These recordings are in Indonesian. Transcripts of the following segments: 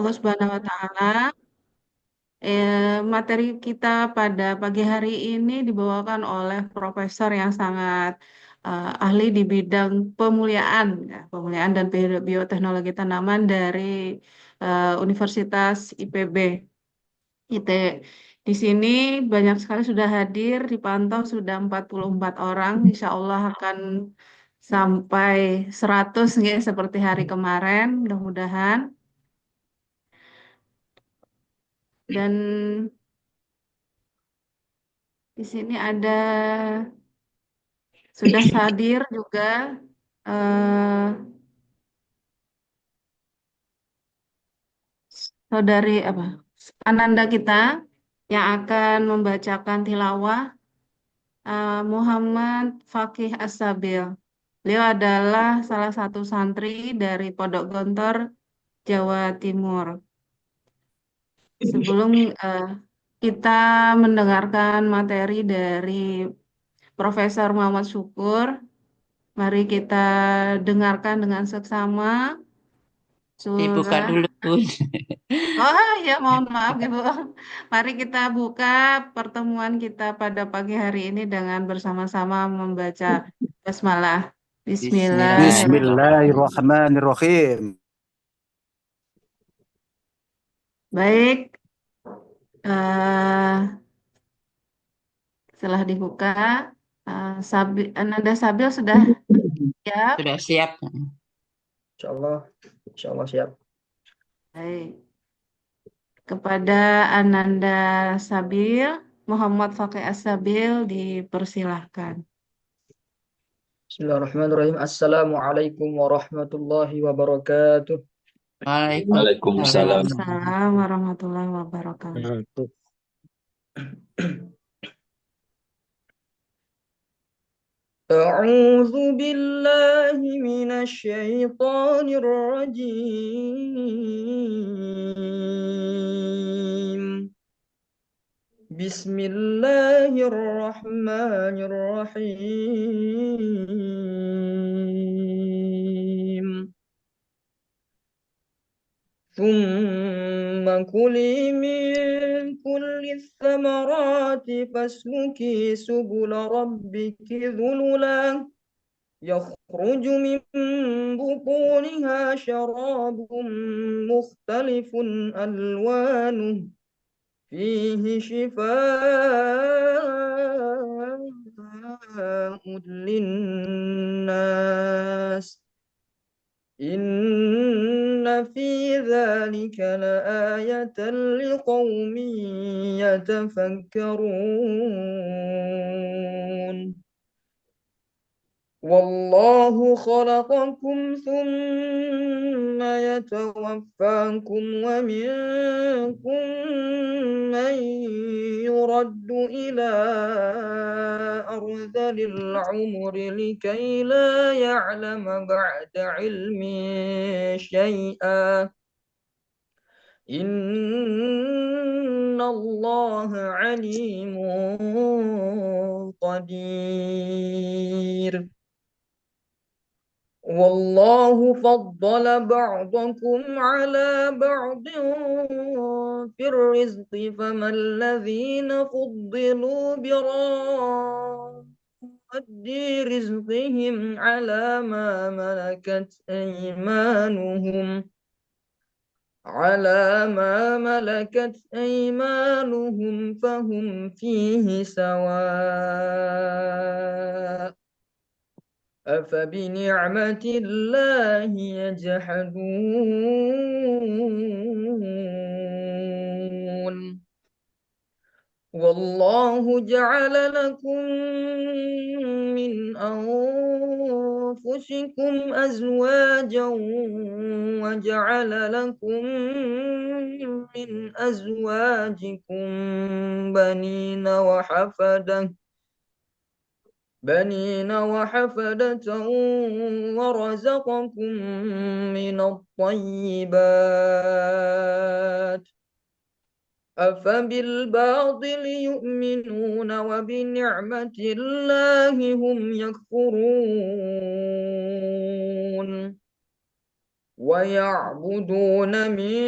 Allah Subhanahu wa taala. Materi kita pada pagi hari ini dibawakan oleh profesor yang sangat ahli di bidang pemuliaan, ya, pemuliaan dan bioteknologi tanaman dari Universitas IPB. IT. Di sini banyak sekali sudah hadir, dipantau sudah 44 orang, insya Allah akan sampai 100 ya, seperti hari kemarin, mudah-mudahan. Dan di sini ada sudah hadir juga eh, saudari apa Ananda kita yang akan membacakan tilawah Muhammad Fakih As-Sabil. Beliau adalah salah satu santri dari Pondok Gontor, Jawa Timur. Sebelum eh, kita mendengarkan materi dari Profesor Muhammad Syukur, mari kita dengarkan dengan seksama Dibuka surah. dulu, Bun. Oh ya, mohon maaf Ibu. Mari kita buka pertemuan kita pada pagi hari ini dengan bersama-sama membaca basmalah. Bismillahirrahmanirrahim. Bismillahirrahmanirrahim. Bismillahirrahmanirrahim. Baik, eh, setelah dibuka, Ananda Sabil sudah siap? Sudah siap. Insyaallah, insyaallah siap. Baik. Kepada Ananda Sabil, Muhammad Fakih As-Sabil dipersilahkan. Bismillahirrahmanirrahim. Assalamualaikum warahmatullahi wabarakatuh. Waalaikumsalam. Waalaikumsalam. Waalaikumsalam warahmatullahi wabarakatuh. أعوذ بالله من الشيطان الرجيم. بسم الله الرحمن الرحيم. ثم كلي من كل الثمرات فاسلكي سبل ربك ذللا يخرج من بطونها شراب مختلف ألوانه فيه شفاء للناس إن في ذلك لآية لقوم يتفكرون. والله خلقكم ثم يتوفاكم ومنكم من يرد إلى أرذل العمر لكي لا يعلم بعد علم شيئا إن الله عليم قدير. والله فضل بعضكم على بعض في الرزق فما الذين فضلوا براد رزقهم على ما ملكت أيمانهم فهم فيه سواء أفبنعمة الله يجحدون. والله جعل لكم من أنفسكم أزواجا وجعل لكم من أزواجكم بنين وحفدة ورزقكم من الطيبات أفبالباطل يؤمنون وبنعمة الله هم يكفرون. ويعبدون من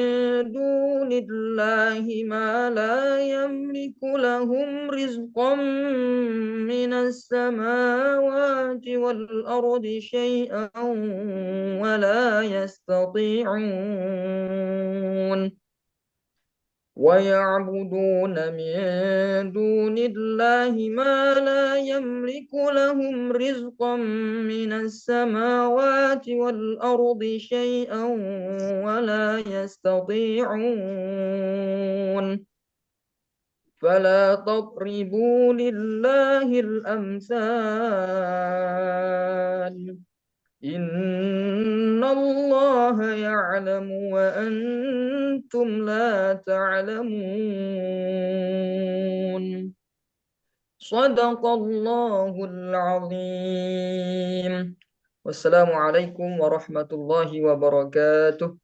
دون الله ما لا يملك لهم رزقا من السماوات والأرض شيئا ولا يستطيعون ويعبدون من دون الله ما لا يملك لهم رزقا من السماوات والأرض شيئا ولا يستطيعون فلا تضربوا لله الأمثال إن الله يعلم وأنتم لا تعلمون صدق الله العظيم والسلام عليكم ورحمة الله وبركاته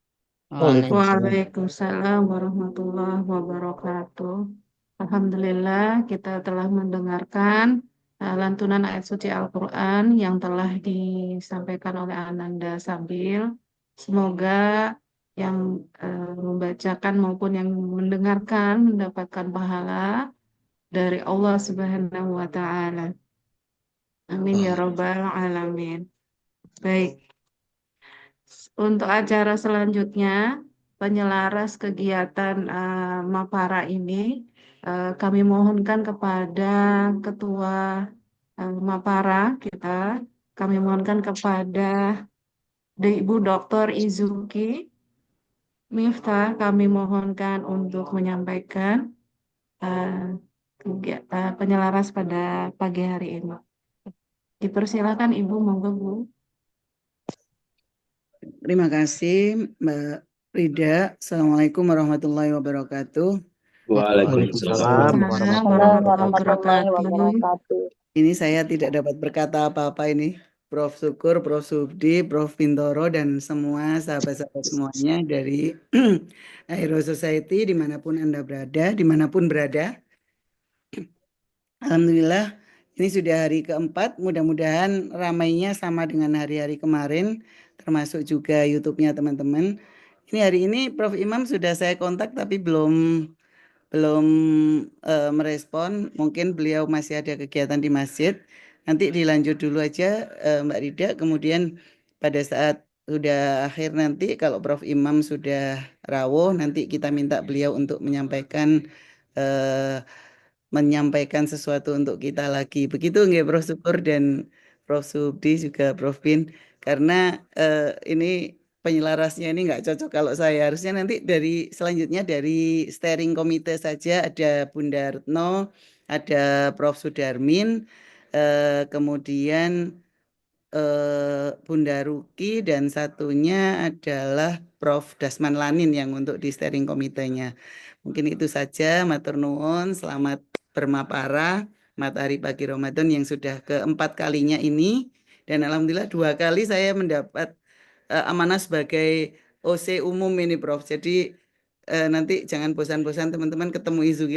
Waalaikumsalam warahmatullahi wabarakatuh. Alhamdulillah kita telah mendengarkan lantunan ayat suci Al-Quran yang telah disampaikan oleh Ananda Sabil. Semoga yang membacakan maupun yang mendengarkan mendapatkan pahala dari Allah Subhanahu wa Ta'ala. Amin ya Rabbal Alamin. Baik. Untuk acara selanjutnya, penyelaras kegiatan Mapara ini, kami mohonkan kepada Ketua Mapara kita, kami mohonkan kepada Ibu Dr. Izuki Miftah, kami mohonkan untuk menyampaikan penyelaras pada pagi hari ini. Dipersilakan Ibu, monggo Bu. Terima kasih Mbak Rida. Assalamualaikum warahmatullahi wabarakatuh. Waalaikumsalam warahmatullahi wabarakatuh. Ini saya tidak dapat berkata apa-apa ini. Prof. Syukur, Prof. Subdi, Prof. Bintoro, dan semua sahabat-sahabat semuanya dari Aero Society dimanapun Anda berada, dimanapun berada. Alhamdulillah, ini sudah hari keempat. Mudah-mudahan ramainya sama dengan hari-hari kemarin, termasuk juga YouTube-nya teman-teman. Ini hari ini Prof. Imam sudah saya kontak tapi belum merespon. Mungkin beliau masih ada kegiatan di masjid. Nanti dilanjut dulu aja Mbak Rida. Kemudian pada saat sudah akhir nanti kalau Prof. Imam sudah rawuh, nanti kita minta beliau untuk menyampaikan sesuatu untuk kita lagi. Begitu nggih Prof. Syukur dan Prof. Subdi juga Prof. Bin. Karena ini penyelarasnya ini nggak cocok kalau saya. Harusnya nanti selanjutnya dari steering komite saja ada Bunda Retno, ada Prof. Sudarmin, kemudian Bunda Ruki, dan satunya adalah Prof. Dasman Lanin yang untuk di steering komitenya. Mungkin itu saja. Matur nuwun, selamat bermapara Matahari Pagi Ramadan yang sudah keempat kalinya ini. Dan alhamdulillah 2 kali saya mendapat amanah sebagai OC umum ini Prof. Jadi nanti jangan bosan-bosan teman-teman ketemu Izuki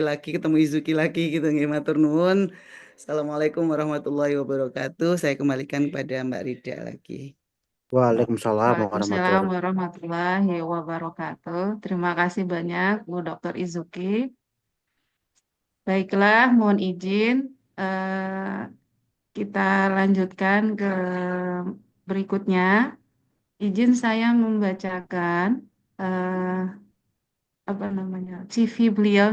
lagi gitu nggih. Matur nuwun. Assalamualaikum warahmatullahi wabarakatuh. Saya kembalikan kepada Mbak Rida lagi. Waalaikumsalam Waalaikumsalam warahmatullahi wabarakatuh. Terima kasih banyak Bu Dr. Izuki. Baiklah, mohon izin kita lanjutkan ke berikutnya. Izin saya membacakan CV beliau,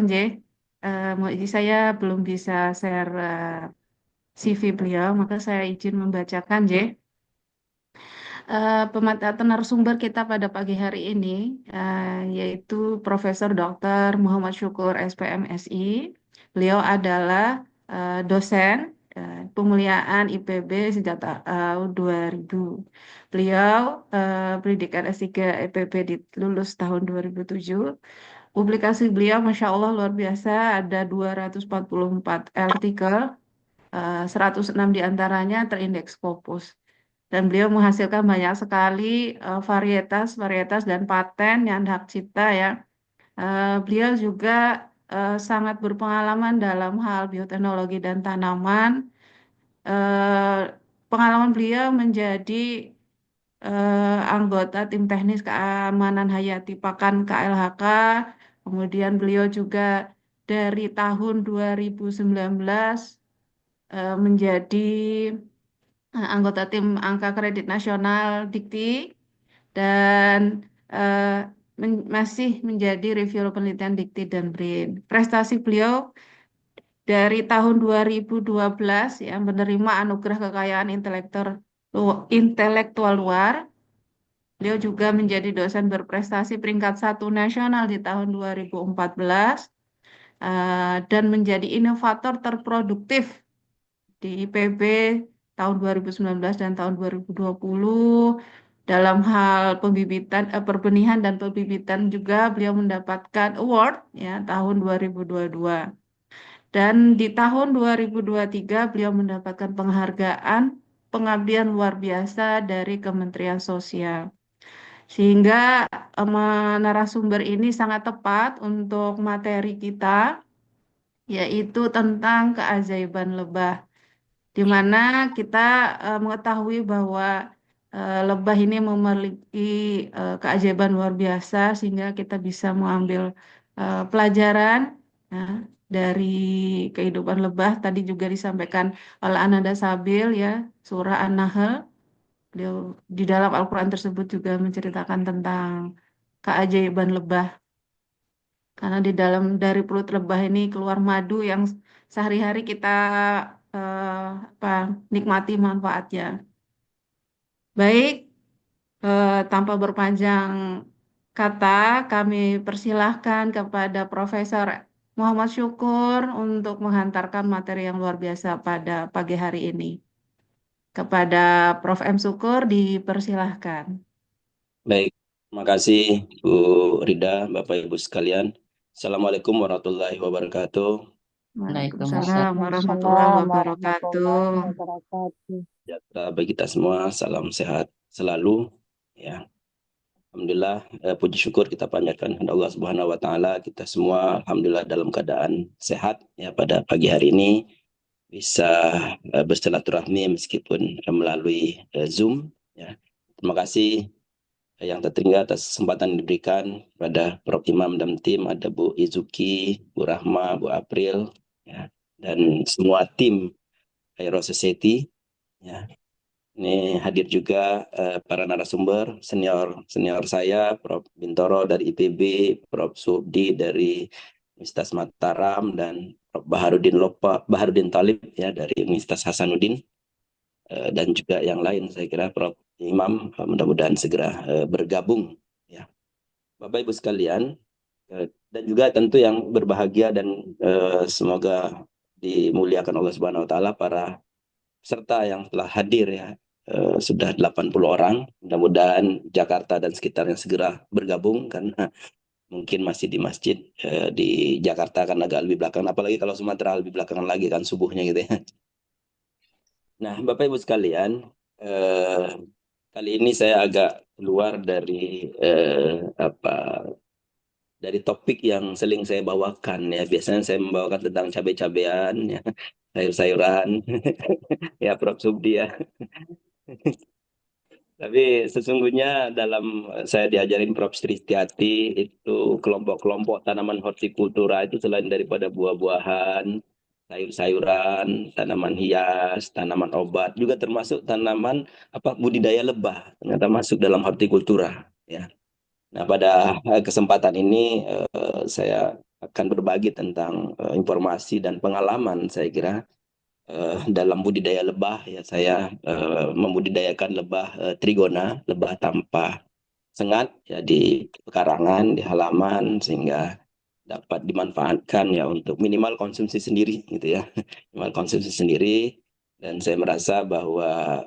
mohon izin saya belum bisa share CV beliau, maka saya izin membacakan, narasumber kita pada pagi hari ini yaitu Profesor Dr. Muhammad Syukur SPM SI. Beliau adalah dosen pemuliaan IPB sejak tahun 2000. Beliau pendidikan S3 IPB lulus tahun 2007. Publikasi beliau Masya Allah luar biasa, ada 244 artikel, 106 diantaranya terindeks Scopus. Dan beliau menghasilkan banyak sekali varietas dan paten yang hak cipta ya. Beliau juga sangat berpengalaman dalam hal bioteknologi dan tanaman. Pengalaman beliau menjadi anggota tim teknis keamanan hayati Pakan KLHK. Kemudian beliau juga dari tahun 2019 menjadi anggota tim angka kredit nasional Dikti dan masih menjadi reviewer penelitian Dikti dan BRIN. Prestasi beliau dari tahun 2012 yang menerima anugerah kekayaan intelektual luar. Beliau juga menjadi dosen berprestasi peringkat 1 nasional di tahun 2014 dan menjadi inovator terproduktif di IPB tahun 2019 dan tahun 2020. Dalam hal perbenihan dan pembibitan juga beliau mendapatkan award ya tahun 2022. Dan di tahun 2023 beliau mendapatkan penghargaan pengabdian luar biasa dari Kementerian Sosial. Sehingga narasumber ini sangat tepat untuk materi kita, yaitu tentang keajaiban lebah, di mana kita mengetahui bahwa lebah ini memiliki keajaiban luar biasa, sehingga kita bisa mengambil pelajaran ya, dari kehidupan lebah. Tadi juga disampaikan oleh Ananda Sabil ya, surah An-Nahl. Beliau di dalam Al-Quran tersebut juga menceritakan tentang keajaiban lebah. Karena di dalam dari perut lebah ini keluar madu yang sehari-hari kita nikmati manfaatnya. Baik, tanpa berpanjang kata, kami persilahkan kepada Profesor Muhammad Syukur untuk menghantarkan materi yang luar biasa pada pagi hari ini. Kepada Prof. M. Syukur dipersilahkan. Baik, terima kasih Bu Rida, Bapak Ibu sekalian. Assalamualaikum warahmatullahi wabarakatuh. Waalaikumsalam warahmatullahi wabarakatuh. Sejahtera bagi kita semua, salam sehat selalu. Ya, alhamdulillah, puji syukur kita panjatkan kepada Allah Subhanahu Wa Taala. Kita semua, alhamdulillah dalam keadaan sehat. Ya, pada pagi hari ini bisa bersilaturahmi meskipun melalui Zoom. Ya, terima kasih yang tertinggal atas kesempatan yang diberikan pada Prof. Imam dan tim, ada Bu Izuki, Bu Rahma, Bu April, ya, dan semua tim Aero Society. Ya. Ini hadir juga para narasumber senior saya, Prof. Bintoro dari IPB, Prof. Subdi dari Universitas Mataram, dan Prof. Baharudin Talib ya dari Universitas Hasanuddin, dan juga yang lain. Saya kira Prof. Imam mudah-mudahan segera bergabung ya. Bapak Ibu sekalian, dan juga tentu yang berbahagia dan semoga dimuliakan Allah Subhanahu Wa Taala para peserta yang telah hadir ya, sudah 80 orang. Mudah-mudahan Jakarta dan sekitarnya segera bergabung, karena mungkin masih di masjid di Jakarta kan agak lebih belakang, apalagi kalau Sumatera lebih belakangan lagi kan subuhnya gitu ya. Nah, Bapak Ibu sekalian, kali ini saya agak keluar dari dari topik yang sering saya bawakan ya. Biasanya saya membawakan tentang cabai-cabean ya, sayur-sayuran ya, Prof. Subdi ya. Tapi sesungguhnya dalam saya diajarin Prof. Tristiati itu kelompok-kelompok tanaman hortikultura itu selain daripada buah-buahan, sayur-sayuran, tanaman hias, tanaman obat, juga termasuk tanaman budidaya lebah, ternyata masuk dalam hortikultura ya. Nah, pada kesempatan ini saya akan berbagi tentang informasi dan pengalaman saya kira dalam budidaya lebah ya. Saya membudidayakan lebah trigona, lebah tanpa sengat ya, di pekarangan, di halaman, sehingga dapat dimanfaatkan ya untuk minimal konsumsi sendiri gitu ya. Minimal konsumsi sendiri, dan saya merasa bahwa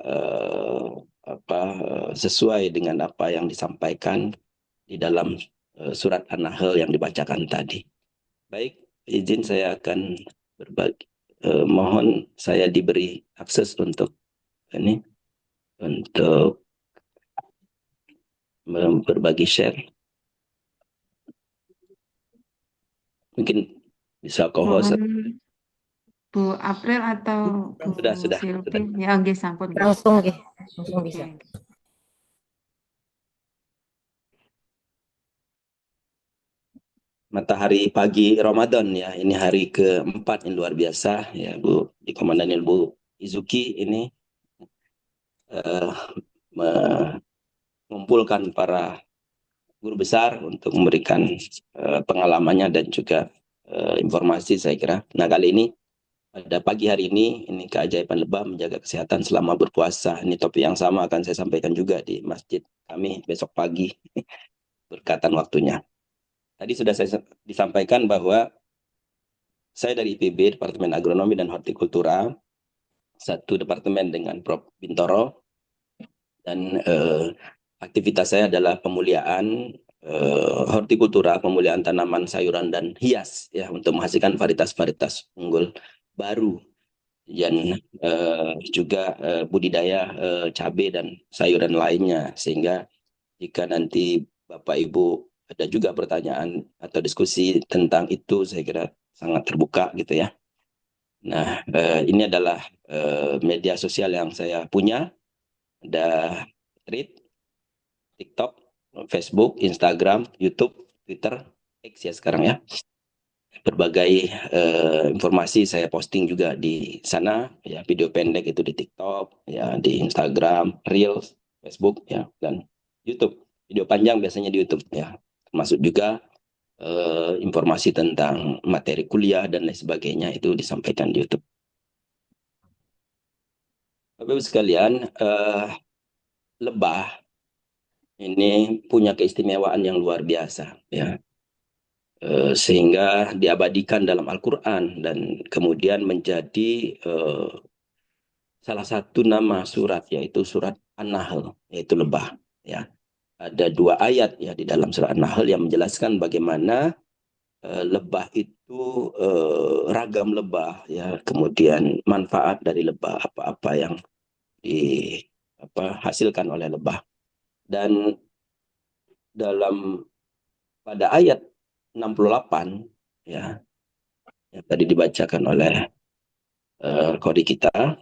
sesuai dengan apa yang disampaikan di dalam surat An-Nahl yang dibacakan tadi. Baik, izin saya akan berbagi. Mohon saya diberi akses untuk berbagi share. Mungkin bisa co-host. Bu April atau Bu Sudah. Silvi? Ya, oke, sampun. Langsung bisa. matahari pagi Ramadan ya. Ini hari keempat yang luar biasa ya Bu, dikomandani Bu Izuki ini mengumpulkan para guru besar untuk memberikan pengalamannya dan juga informasi saya kira. Nah kali ini pada pagi hari ini keajaiban lebah menjaga kesehatan selama berpuasa. Ini topik yang sama akan saya sampaikan juga di masjid kami besok pagi berkatan waktunya. Tadi sudah saya disampaikan bahwa saya dari IPB, Departemen Agronomi dan Hortikultura, satu departemen dengan Prof. Bintoro, dan aktivitas saya adalah pemuliaan hortikultura, pemuliaan tanaman sayuran dan hias ya untuk menghasilkan varietas-varietas unggul baru dan juga budidaya cabai dan sayuran lainnya, sehingga jika nanti Bapak Ibu ada juga pertanyaan atau diskusi tentang itu, saya kira sangat terbuka gitu ya. Nah, ini adalah media sosial yang saya punya, ada Thread, TikTok, Facebook, Instagram, YouTube, Twitter, X ya sekarang ya. Berbagai informasi saya posting juga di sana ya, video pendek itu di TikTok ya, di Instagram, Reels, Facebook ya, dan YouTube. Video panjang biasanya di YouTube ya, termasuk juga informasi tentang materi kuliah dan lain sebagainya itu disampaikan di YouTube. Bapak Ibu sekalian, lebah ini punya keistimewaan yang luar biasa ya. Sehingga diabadikan dalam Al-Quran dan kemudian menjadi salah satu nama surat, yaitu surat An-Nahl, yaitu lebah ya. Ada 2 ayat ya di dalam surat An-Nahl yang menjelaskan bagaimana lebah itu ragam lebah ya, kemudian manfaat dari lebah, apa-apa yang dihasilkan oleh lebah. Dan dalam pada ayat 68 ya, yang tadi dibacakan oleh qori kita,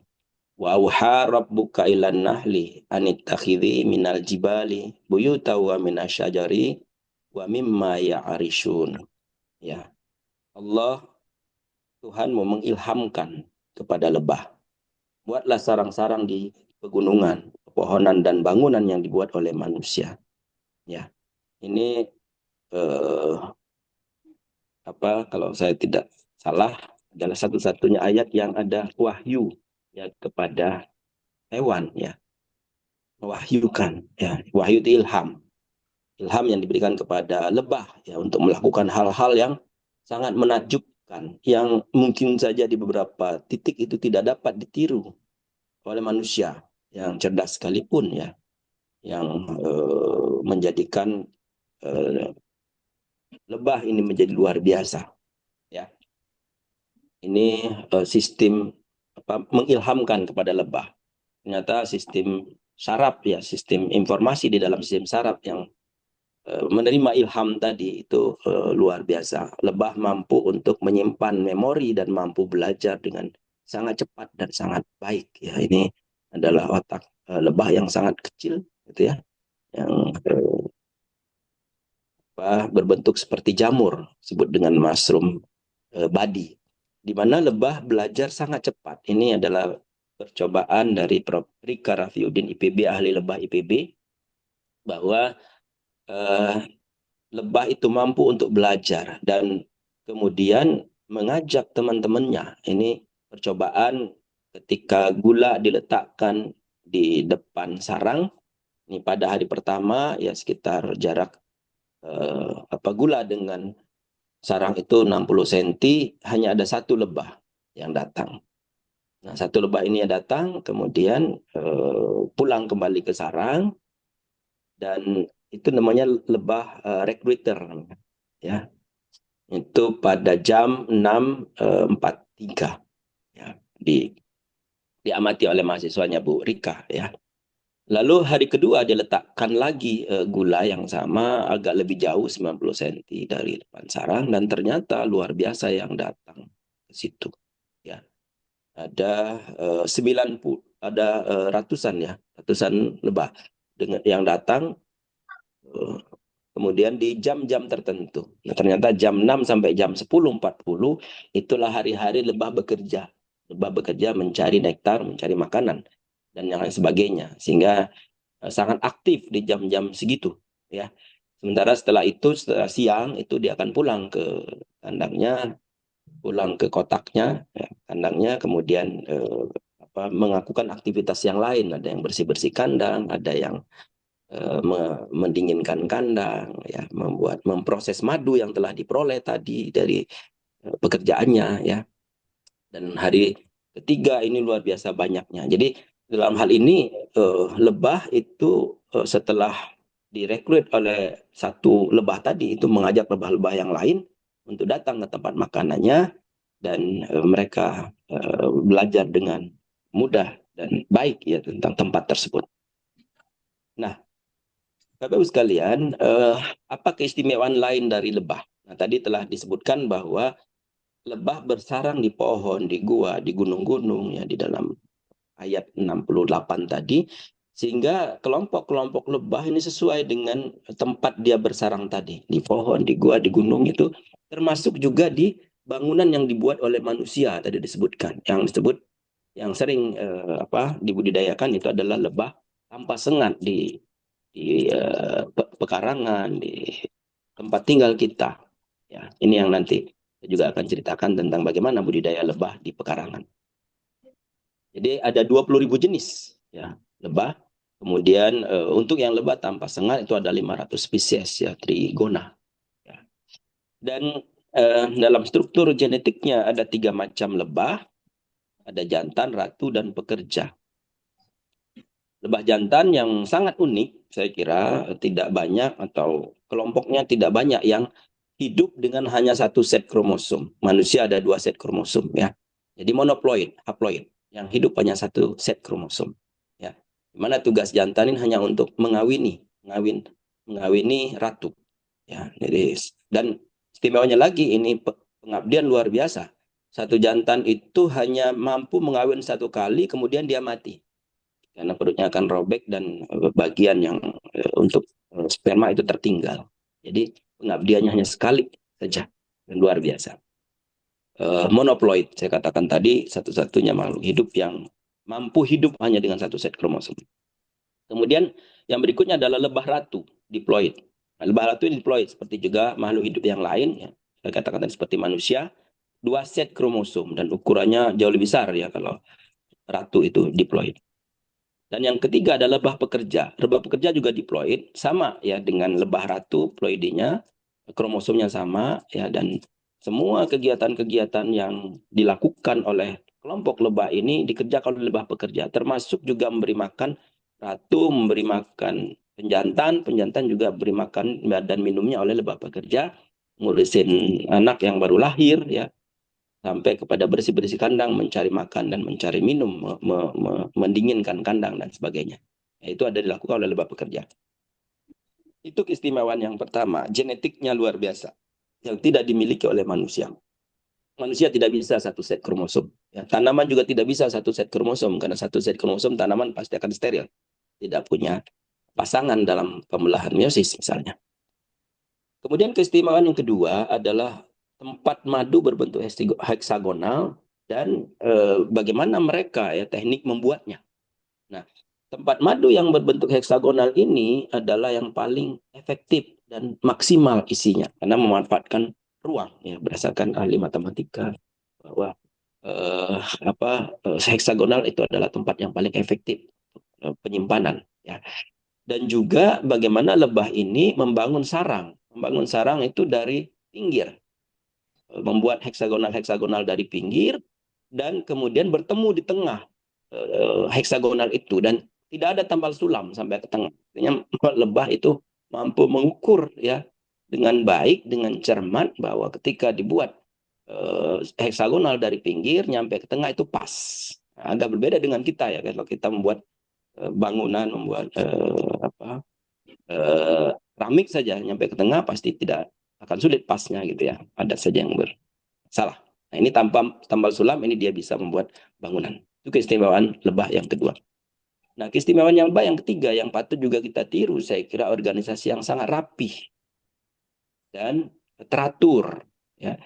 wa auha rabbuka ilan nahli anittakhidhi minal jibali buyuta wa minasyajari wa mimma ya'rishun ya. Allah Tuhanmu mengilhamkan kepada lebah, buatlah sarang-sarang di pegunungan, pepohonan dan bangunan yang dibuat oleh manusia ya. Ini kalau saya tidak salah adalah satu-satunya ayat yang ada wahyu ya kepada hewan ya, mewahyukan ya. Wahyu itu ilham yang diberikan kepada lebah ya untuk melakukan hal-hal yang sangat menakjubkan, yang mungkin saja di beberapa titik itu tidak dapat ditiru oleh manusia yang cerdas sekalipun ya, yang menjadikan lebah ini menjadi luar biasa ya. Ini sistem mengilhamkan kepada lebah. Ternyata sistem saraf ya, sistem informasi di dalam sistem saraf yang menerima ilham tadi itu luar biasa. Lebah mampu untuk menyimpan memori dan mampu belajar dengan sangat cepat dan sangat baik ya. Ini adalah otak lebah yang sangat kecil gitu ya, yang berbentuk seperti jamur, disebut dengan mushroom body, di mana lebah belajar sangat cepat. Ini adalah percobaan dari Prof. Rika Rafiuddin IPB, ahli lebah IPB, bahwa lebah itu mampu untuk belajar dan kemudian mengajak teman-temannya. Ini percobaan ketika gula diletakkan di depan sarang. Ini pada hari pertama ya, sekitar jarak gula dengan sarang itu 60 cm, hanya ada 1 lebah yang datang. Nah, 1 lebah ini yang datang, kemudian pulang kembali ke sarang, dan itu namanya lebah recruiter ya. Itu pada jam 6.43 ya, diamati oleh mahasiswanya Bu Rika ya. Lalu hari kedua dia letakkan lagi gula yang sama agak lebih jauh 90 cm dari depan sarang, dan ternyata luar biasa yang datang ke situ ya. Ada 90, ada ratusan lebah dengan yang datang. kemudian di jam-jam tertentu. Nah, ternyata jam 6 sampai jam 10.40 itulah hari-hari lebah bekerja. Lebah bekerja mencari nektar, mencari makanan, dan yang lain sebagainya. Sehingga sangat aktif di jam-jam segitu. Ya. Sementara setelah itu, setelah siang, itu dia akan pulang ke kandangnya, pulang ke kotaknya, ya, kandangnya, kemudian melakukan aktivitas yang lain. Ada yang bersih-bersih kandang, ada yang mendinginkan kandang, ya, memproses madu yang telah diperoleh tadi dari pekerjaannya, ya. Dan hari ketiga ini luar biasa banyaknya. Jadi dalam hal ini lebah itu setelah direkrut oleh satu lebah tadi, itu mengajak lebah-lebah yang lain untuk datang ke tempat makanannya, dan mereka belajar dengan mudah dan baik ya tentang tempat tersebut. Nah, Bapak Ibu sekalian, apa keistimewaan lain dari lebah? Nah, tadi telah disebutkan bahwa lebah bersarang di pohon, di gua, di gunung-gunung, ya, di dalam ayat 68 tadi, sehingga kelompok-kelompok lebah ini sesuai dengan tempat dia bersarang tadi, di pohon, di gua, di gunung itu, termasuk juga di bangunan yang dibuat oleh manusia tadi disebutkan. Yang sering dibudidayakan itu adalah lebah tanpa sengat di pekarangan, di tempat tinggal kita. Ya, ini yang nanti saya juga akan ceritakan tentang bagaimana budidaya lebah di pekarangan. Jadi ada 20.000 jenis ya lebah. Kemudian untuk yang lebah tanpa sengat itu ada 500 spesies ya trigona. Ya. Dan dalam struktur genetiknya ada 3 macam lebah, ada jantan, ratu, dan pekerja. Lebah jantan yang sangat unik, saya kira tidak banyak atau kelompoknya tidak banyak yang hidup dengan hanya satu set kromosom. Manusia ada 2 set kromosom ya. Jadi monoploid, haploid, yang hidup hanya satu set kromosom. Ya. Dimana tugas jantan ini hanya untuk mengawini ratu. Ya, jadi dan istimewanya lagi ini pengabdian luar biasa. Satu jantan itu hanya mampu mengawin 1 kali, kemudian dia mati. Karena perutnya akan robek dan bagian yang untuk sperma itu tertinggal. Jadi pengabdiannya hanya sekali saja, dan luar biasa. Monoploid, saya katakan tadi, satu-satunya makhluk hidup yang mampu hidup hanya dengan 1 set kromosom. Kemudian yang berikutnya adalah lebah ratu, diploid. Nah, lebah ratu diploid seperti juga makhluk hidup yang lain, ya. Saya katakan tadi seperti manusia, 2 set kromosom dan ukurannya jauh lebih besar ya kalau ratu itu diploid. Dan yang ketiga adalah lebah pekerja. Lebah pekerja juga diploid, sama ya dengan lebah ratu, ploidinya, kromosomnya sama ya, dan semua kegiatan-kegiatan yang dilakukan oleh kelompok lebah ini dikerjakan oleh lebah pekerja, termasuk juga memberi makan ratu, memberi makan penjantan juga beri makan dan minumnya oleh lebah pekerja, ngurusin anak yang baru lahir ya, sampai kepada bersih-bersih kandang, mencari makan dan mencari minum, mendinginkan kandang dan sebagainya. Itu ada dilakukan oleh lebah pekerja. Itu keistimewaan yang pertama, genetiknya luar biasa, yang tidak dimiliki oleh manusia. Manusia tidak bisa 1 set kromosom. Ya, tanaman juga tidak bisa 1 set kromosom, karena 1 set kromosom tanaman pasti akan steril. Tidak punya pasangan dalam pembelahan meiosis misalnya. Kemudian keistimewaan yang kedua adalah tempat madu berbentuk heksagonal dan bagaimana mereka ya teknik membuatnya. Nah, tempat madu yang berbentuk heksagonal ini adalah yang paling efektif dan maksimal isinya karena memanfaatkan ruang ya, berdasarkan ahli matematika bahwa heksagonal itu adalah tempat yang paling efektif penyimpanan ya. Dan juga bagaimana lebah ini membangun sarang. Membangun sarang itu dari pinggir. Membuat heksagonal dari pinggir dan kemudian bertemu di tengah heksagonal itu, dan tidak ada tambal sulam sampai ke tengah. Artinya lebah itu mampu mengukur ya dengan baik, dengan cermat bahwa ketika dibuat heksagonal dari pinggir nyampe ke tengah itu pas. Nah, agak berbeda dengan kita ya, kalau kita membuat bangunan, membuat keramik saja nyampe ke tengah pasti tidak akan sulit pasnya gitu ya, ada saja yang bersalah. Nah, ini tanpa tambal sulam ini dia bisa membuat bangunan. Itu keistimewaan lebah yang kedua. Nah, keistimewaan yang lebah yang ketiga yang patut juga kita tiru, saya kira organisasi yang sangat rapih dan teratur. Ya.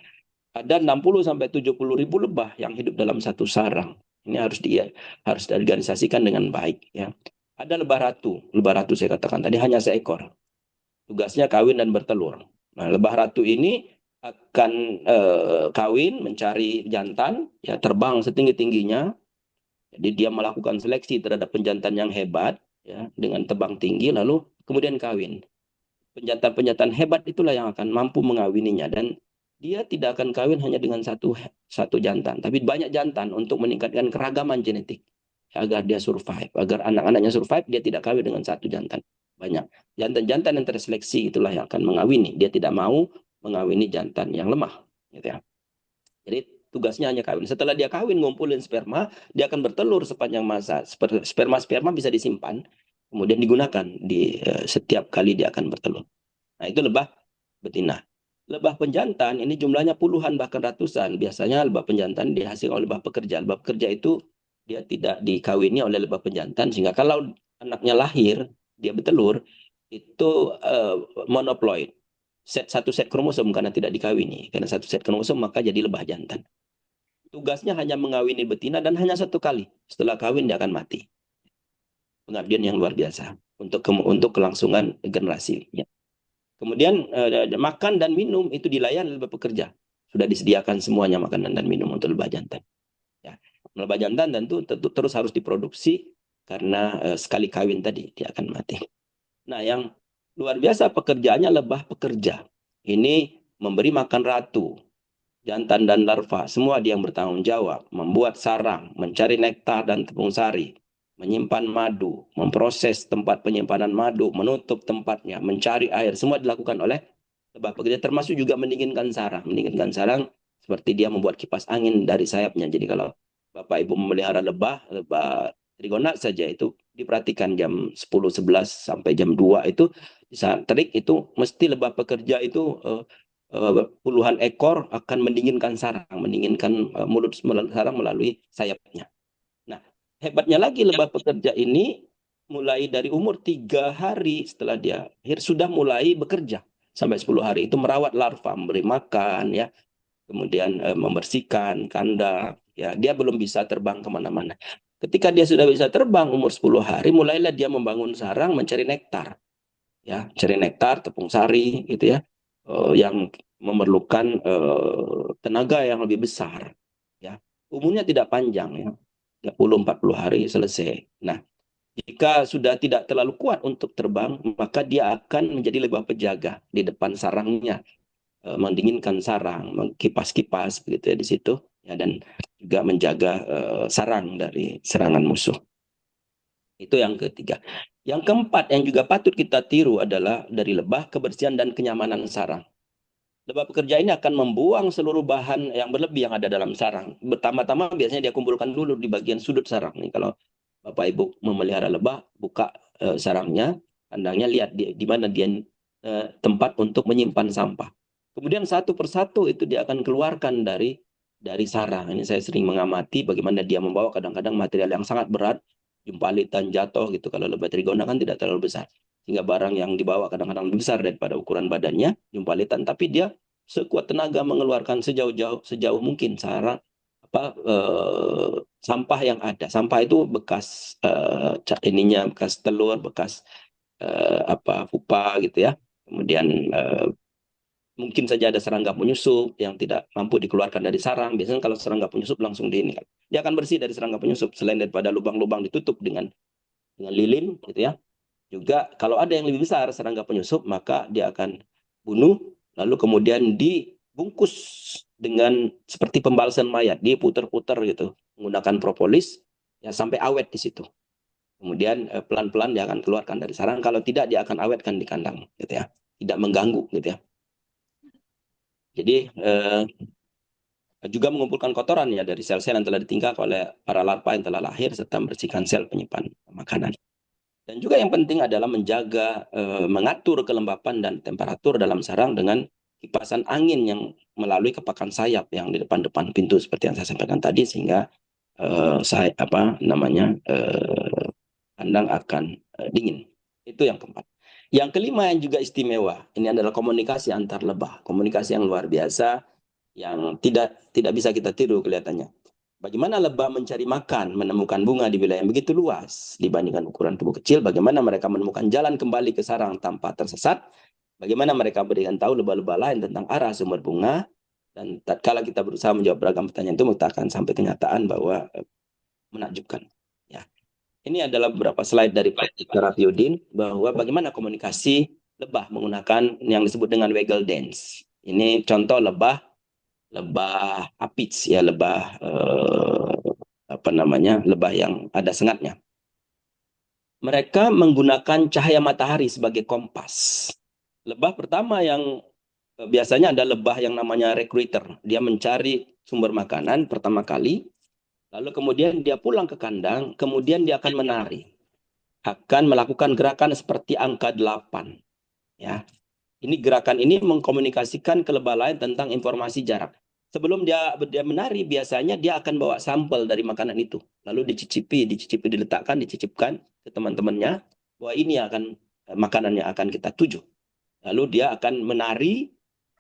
Ada 60 sampai 70 ribu lebah yang hidup dalam satu sarang. Ini harus diorganisasikan dengan baik. Ya. Ada lebah ratu saya katakan tadi hanya seekor. Tugasnya kawin dan bertelur. Nah, lebah ratu ini akan kawin, mencari jantan, ya terbang setinggi-tingginya. Jadi dia melakukan seleksi terhadap penjantan yang hebat, ya dengan tebang tinggi, lalu kemudian kawin. Penjantan-penjantan hebat itulah yang akan mampu mengawininya, dan dia tidak akan kawin hanya dengan satu jantan, tapi banyak jantan untuk meningkatkan keragaman genetik agar dia survive, agar anak-anaknya survive. Dia tidak kawin dengan satu jantan, banyak jantan-jantan yang terseleksi itulah yang akan mengawini. Dia tidak mau mengawini jantan yang lemah, gitu ya. Jadi tugasnya hanya kawin. Setelah dia kawin, ngumpulin sperma, dia akan bertelur sepanjang masa. Sperma bisa disimpan, kemudian digunakan di setiap kali dia akan bertelur. Nah, itu lebah betina. Lebah penjantan ini jumlahnya puluhan bahkan ratusan. Biasanya lebah penjantan dihasilkan oleh lebah pekerja. Lebah pekerja itu dia tidak dikawini oleh lebah penjantan, sehingga kalau anaknya lahir, dia bertelur, itu monoploid. Satu set kromosom karena tidak dikawini. Karena satu set kromosom maka jadi lebah jantan. Tugasnya hanya mengawini betina dan hanya satu kali. Setelah kawin dia akan mati. Pengabdian yang luar biasa untuk kelangsungan generasi. Ya. Kemudian makan dan minum itu dilayani oleh lebah pekerja. Sudah disediakan semuanya makanan dan minum untuk lebah jantan. Ya. Lebah jantan tentu terus harus diproduksi karena sekali kawin tadi dia akan mati. Nah, yang luar biasa pekerjaannya lebah pekerja. Ini memberi makan ratu, jantan dan larva, semua dia yang bertanggung jawab, membuat sarang, mencari nektar dan tepung sari, menyimpan madu, memproses tempat penyimpanan madu, menutup tempatnya, mencari air, semua dilakukan oleh lebah pekerja, termasuk juga mendinginkan sarang. Mendinginkan sarang seperti dia membuat kipas angin dari sayapnya. Jadi kalau Bapak Ibu memelihara lebah trigonat saja itu diperhatikan jam 10, 11 sampai jam 2 itu di saat terik itu mesti lebah pekerja itu puluhan ekor akan mendinginkan sarang, mendinginkan mulut sarang melalui sayapnya. Nah, hebatnya lagi lebah pekerja ini mulai dari umur 3 hari setelah dia lahir sudah mulai bekerja sampai 10 hari itu merawat larva, memberi makan, ya, kemudian membersihkan kandang. Ya, dia belum bisa terbang kemana-mana. Ketika dia sudah bisa terbang umur 10 hari, mulailah dia membangun sarang mencari nektar. Ya, cari nektar, tepung sari, gitu ya, yang memerlukan tenaga yang lebih besar. Ya, umurnya tidak panjang, ya, 30-40 hari selesai. Nah, jika sudah tidak terlalu kuat untuk terbang, maka dia akan menjadi lebah penjaga di depan sarangnya, mendinginkan sarang, mengkipas-kipas begitu ya di situ, ya, dan juga menjaga sarang dari serangan musuh. Itu yang ketiga. Yang keempat yang juga patut kita tiru adalah dari lebah kebersihan dan kenyamanan sarang. Lebah pekerja ini akan membuang seluruh bahan yang berlebih yang ada dalam sarang. Pertama-tama biasanya dia kumpulkan dulu di bagian sudut sarang. Nih, kalau Bapak Ibu memelihara lebah, buka sarangnya, kandangnya, lihat di mana dia tempat untuk menyimpan sampah. Kemudian satu persatu itu dia akan keluarkan dari sarang. Ini saya sering mengamati bagaimana dia membawa kadang-kadang material yang sangat berat, jumpalitan jatuh gitu. Kalau lebah trigona kan tidak terlalu besar, sehingga barang yang dibawa kadang-kadang lebih besar daripada ukuran badannya, jumpalitan, tapi dia sekuat tenaga mengeluarkan sejauh mungkin sarang sampah yang ada. Sampah itu bekas bekas telur, bekas pupa gitu ya. Kemudian mungkin saja ada serangga penyusup yang tidak mampu dikeluarkan dari sarang. Biasanya kalau serangga penyusup langsung dia akan bersih dari serangga penyusup, selain daripada lubang-lubang ditutup dengan lilin gitu ya. Juga kalau ada yang lebih besar serangga penyusup, maka dia akan bunuh, lalu kemudian dibungkus dengan seperti pembalasan mayat, diputer-puter gitu menggunakan propolis ya sampai awet di situ. Kemudian pelan-pelan dia akan keluarkan dari sarang. Kalau tidak, dia akan awetkan di kandang gitu ya, tidak mengganggu gitu ya. Jadi juga mengumpulkan kotoran ya dari sel-sel yang telah ditinggal oleh para larva yang telah lahir, serta membersihkan sel penyimpan makanan. Dan juga yang penting adalah menjaga, mengatur kelembapan dan temperatur dalam sarang dengan kipasan angin yang melalui kepakan sayap yang di depan-depan pintu seperti yang saya sampaikan tadi, sehingga kandang akan dingin. Itu yang keempat. Yang kelima yang juga istimewa, ini adalah komunikasi antar lebah, komunikasi yang luar biasa yang tidak bisa kita tiru kelihatannya. Bagaimana lebah mencari makan, menemukan bunga di wilayah yang begitu luas dibandingkan ukuran tubuh kecil, bagaimana mereka menemukan jalan kembali ke sarang tanpa tersesat, bagaimana mereka berikan tahu lebah-lebah lain tentang arah sumber bunga, dan tatkala kita berusaha menjawab beragam pertanyaan itu, kita akan sampai kenyataan bahwa menakjubkan. Ya. Ini adalah beberapa slide dari Pak Rafiuddin bahwa bagaimana komunikasi lebah menggunakan yang disebut dengan waggle dance. Ini contoh lebah apits ya, lebah lebah yang ada sengatnya. Mereka menggunakan cahaya matahari sebagai kompas. Lebah pertama yang biasanya ada lebah yang namanya recruiter. Dia mencari sumber makanan pertama kali, lalu kemudian dia pulang ke kandang, kemudian dia akan menari. Akan melakukan gerakan seperti angka 8. Ya. Ini gerakan ini mengkomunikasikan ke lebah lain tentang informasi jarak. Sebelum dia menari, biasanya dia akan bawa sampel dari makanan itu. Lalu dicicipi, diletakkan, dicicipkan ke teman-temannya bahwa ini akan makanan yang akan kita tuju. Lalu dia akan menari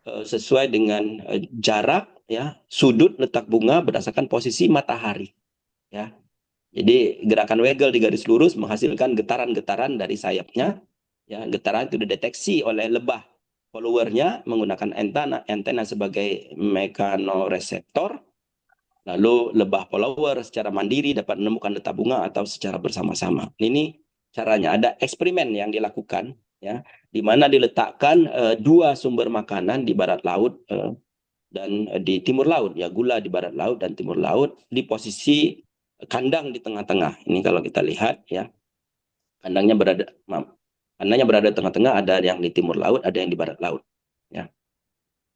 sesuai dengan jarak, ya, sudut letak bunga berdasarkan posisi matahari. Ya. Jadi gerakan waggle di garis lurus menghasilkan getaran-getaran dari sayapnya. Ya, getaran itu dideteksi oleh lebah followernya menggunakan antena sebagai mekanoreseptor. Lalu lebah follower secara mandiri dapat menemukan letak bunga atau secara bersama-sama. Ini caranya. Ada eksperimen yang dilakukan, ya, di mana diletakkan dua sumber makanan di barat laut dan di timur laut, ya, gula di barat laut dan timur laut, di posisi kandang di tengah-tengah. Ini kalau kita lihat, ya, kandangnya berada di tengah-tengah, ada yang di timur laut, ada yang di barat laut. Ya.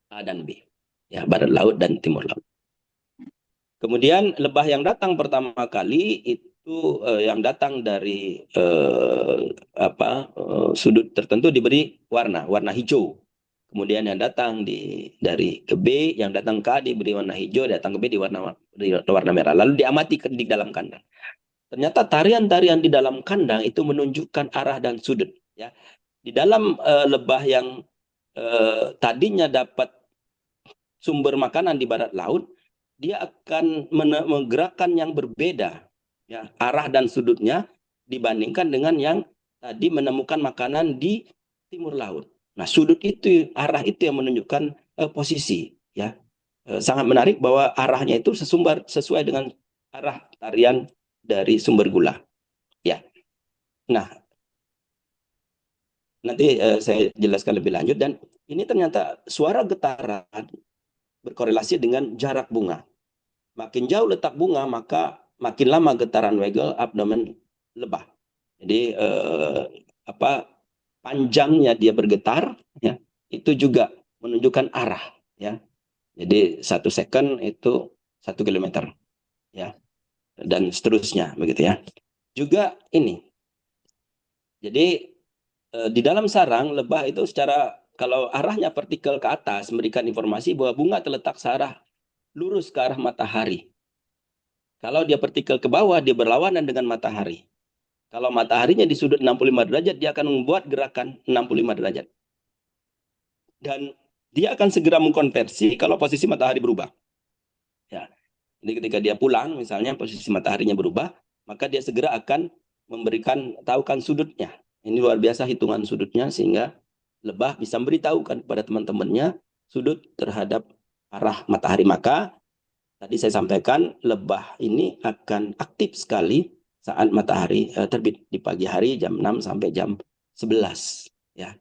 A dan B. Ya, barat laut dan timur laut. Kemudian lebah yang datang pertama kali itu yang datang dari sudut tertentu diberi warna hijau. Kemudian yang datang dari ke B, yang datang ke A diberi warna hijau, datang ke B di warna merah. Lalu diamati di dalam kandang. Ternyata tarian-tarian di dalam kandang itu menunjukkan arah dan sudut. Ya. Di dalam lebah yang tadinya dapat sumber makanan di barat laut, dia akan menggerakkan yang berbeda, ya, arah dan sudutnya dibandingkan dengan yang tadi menemukan makanan di timur laut. Nah, sudut itu, arah itu yang menunjukkan posisi. Ya. Sangat menarik bahwa arahnya itu sesuai dengan arah tarian dari sumber gula. Ya. Nah, nanti saya jelaskan lebih lanjut, dan ini ternyata suara getaran berkorelasi dengan jarak bunga. Makin jauh letak bunga, maka makin lama getaran waggle abdomen lebah. Jadi panjangnya dia bergetar, ya, itu juga menunjukkan arah, ya. Jadi 1 second itu 1 kilometer, ya, dan seterusnya, begitu, ya. Juga ini. Jadi di dalam sarang lebah itu kalau arahnya vertikal ke atas memberikan informasi bahwa bunga terletak searah lurus ke arah matahari. Kalau dia vertikal ke bawah, dia berlawanan dengan matahari. Kalau mataharinya di sudut 65 derajat, dia akan membuat gerakan 65 derajat. Dan dia akan segera mengkonversi kalau posisi matahari berubah. Ya. Jadi ketika dia pulang, misalnya posisi mataharinya berubah, maka dia segera akan tahukan sudutnya. Ini luar biasa hitungan sudutnya, sehingga lebah bisa memberitahukan kepada teman-temannya sudut terhadap arah matahari. Maka tadi saya sampaikan lebah ini akan aktif sekali saat matahari terbit di pagi hari jam 6 sampai jam 11. Ya.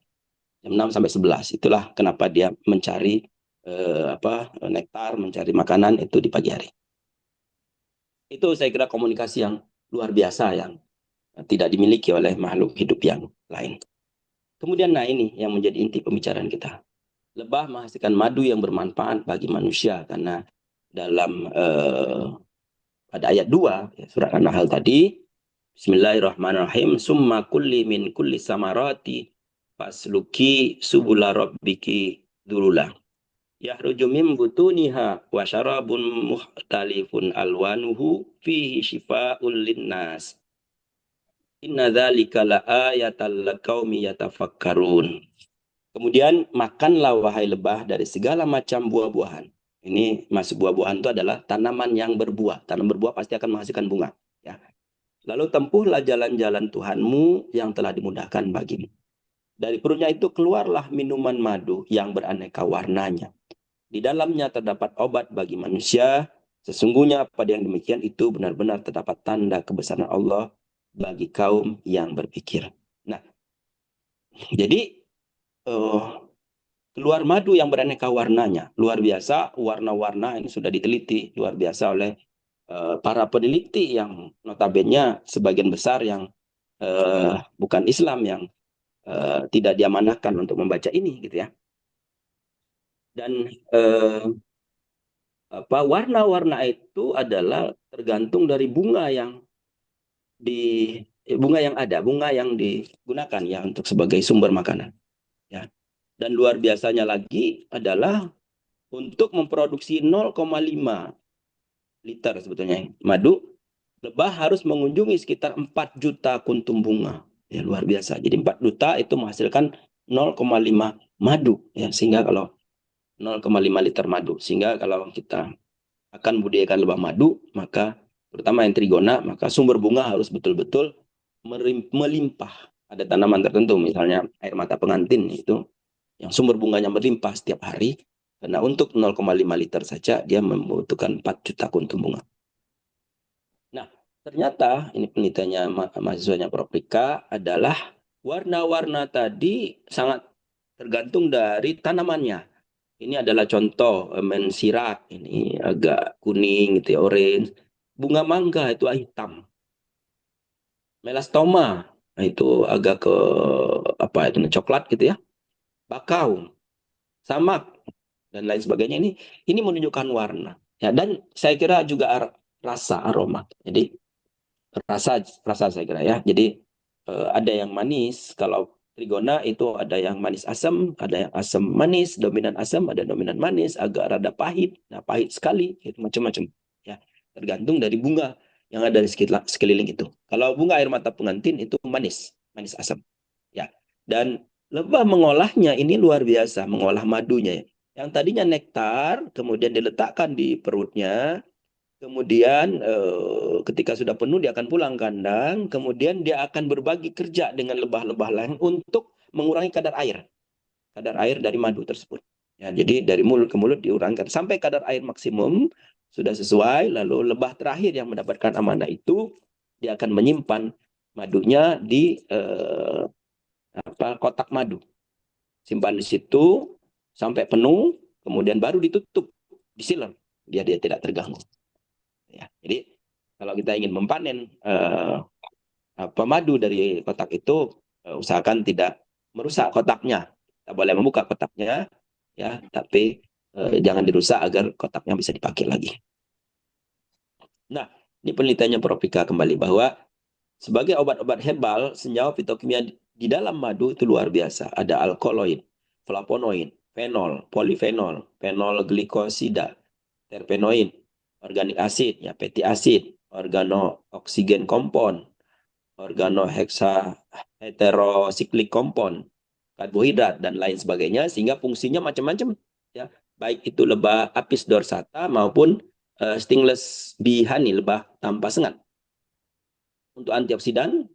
Jam 6 sampai 11. Itulah kenapa dia mencari nektar, mencari makanan itu di pagi hari. Itu saya kira komunikasi yang luar biasa yang tidak dimiliki oleh makhluk hidup yang lain. Kemudian, nah, ini yang menjadi inti pembicaraan kita. Lebah menghasilkan madu yang bermanfaat bagi manusia, karena dalam pada ayat 2 ya, surat An-Nahl tadi, Bismillahirrahmanirrahim, summa kulli min kulli samarati fasluki subula rabbiki dzulula yahruju min butuniha wa syarabun muhtalifun alwanuhu fihi shifaa'un linnas Inna dzalika laayatal liqaumi yatafakkarun. Kemudian makanlah wahai lebah dari segala macam buah-buahan. Ini masuk buah-buahan itu adalah tanaman yang berbuah. Tanam berbuah pasti akan menghasilkan bunga. Ya. Lalu tempuhlah jalan-jalan Tuhanmu yang telah dimudahkan bagimu. Dari perutnya itu keluarlah minuman madu yang beraneka warnanya. Di dalamnya terdapat obat bagi manusia. Sesungguhnya pada yang demikian itu benar-benar terdapat tanda kebesaran Allah bagi kaum yang berpikir. Nah, jadi keluar madu yang beraneka warnanya. Luar biasa, warna-warna ini sudah diteliti luar biasa oleh para peneliti yang notabene sebagian besar yang bukan Islam, yang tidak diamanahkan untuk membaca ini gitu ya. Dan warna-warna itu adalah tergantung dari bunga yang bunga yang digunakan ya untuk sebagai sumber makanan. Ya. Dan luar biasanya lagi adalah untuk memproduksi 0,5 liter sebetulnya madu, lebah harus mengunjungi sekitar 4 juta kuntum bunga. Ya, luar biasa. Jadi 4 juta itu menghasilkan 0,5 madu. Ya, sehingga kalau 0,5 liter madu. Sehingga kalau kita akan budidayakan lebah madu, maka terutama yang trigona, maka sumber bunga harus betul-betul melimpah. Ada tanaman tertentu, misalnya air mata pengantin itu, yang sumber bunganya melimpah setiap hari, karena untuk 0,5 liter saja dia membutuhkan 4 juta kuntum bunga. Nah, ternyata ini penelitiannya mahasiswanya Prof. Rika adalah warna-warna tadi sangat tergantung dari tanamannya. Ini adalah contoh mensirak, ini agak kuning gitu ya, orange. Bunga mangga itu hitam. Melastoma itu agak ke coklat gitu ya. Bakau, samak, dan lain sebagainya, ini menunjukkan warna ya. Dan saya kira juga rasa, aroma. Jadi rasa saya kira ya. Jadi ada yang manis. Kalau trigona itu ada yang manis asam, ada yang asam manis, dominan asam, ada dominan manis, agak rada pahit, nah pahit sekali, gitu, macam-macam ya, tergantung dari bunga yang ada di sekeliling itu. Kalau bunga air mata pengantin itu manis asam ya. Dan lebah mengolahnya ini luar biasa, mengolah madunya. Yang tadinya nektar, kemudian diletakkan di perutnya, kemudian ketika sudah penuh dia akan pulang kandang, kemudian dia akan berbagi kerja dengan lebah-lebah lain untuk mengurangi kadar air dari madu tersebut. Ya, jadi dari mulut ke mulut diurangkan sampai kadar air maksimum sudah sesuai, lalu lebah terakhir yang mendapatkan amanah itu dia akan menyimpan madunya di kotak madu. Simpan di situ sampai penuh, kemudian baru ditutup, disiler, biar dia tidak terganggu. Ya, jadi kalau kita ingin mempanen madu dari kotak itu, usahakan tidak merusak kotaknya. Kita boleh membuka kotaknya, ya, tapi jangan dirusak agar kotaknya bisa dipakai lagi. Nah, ini penelitiannya Prof. Rika kembali bahwa sebagai obat-obat herbal, senyawa fitokimia di dalam madu itu luar biasa. Ada alkaloid, flavonoid, fenol, polifenol, fenol glikosida, terpenoid, organik asid, ya, fatty acid, organo-oksigen kompon, organoheksa heterosiklik kompon, karbohidrat, dan lain sebagainya, sehingga fungsinya macam-macam. Ya, baik itu lebah apis dorsata maupun stingless bee honey, lebah tanpa sengat. Untuk antioksidan,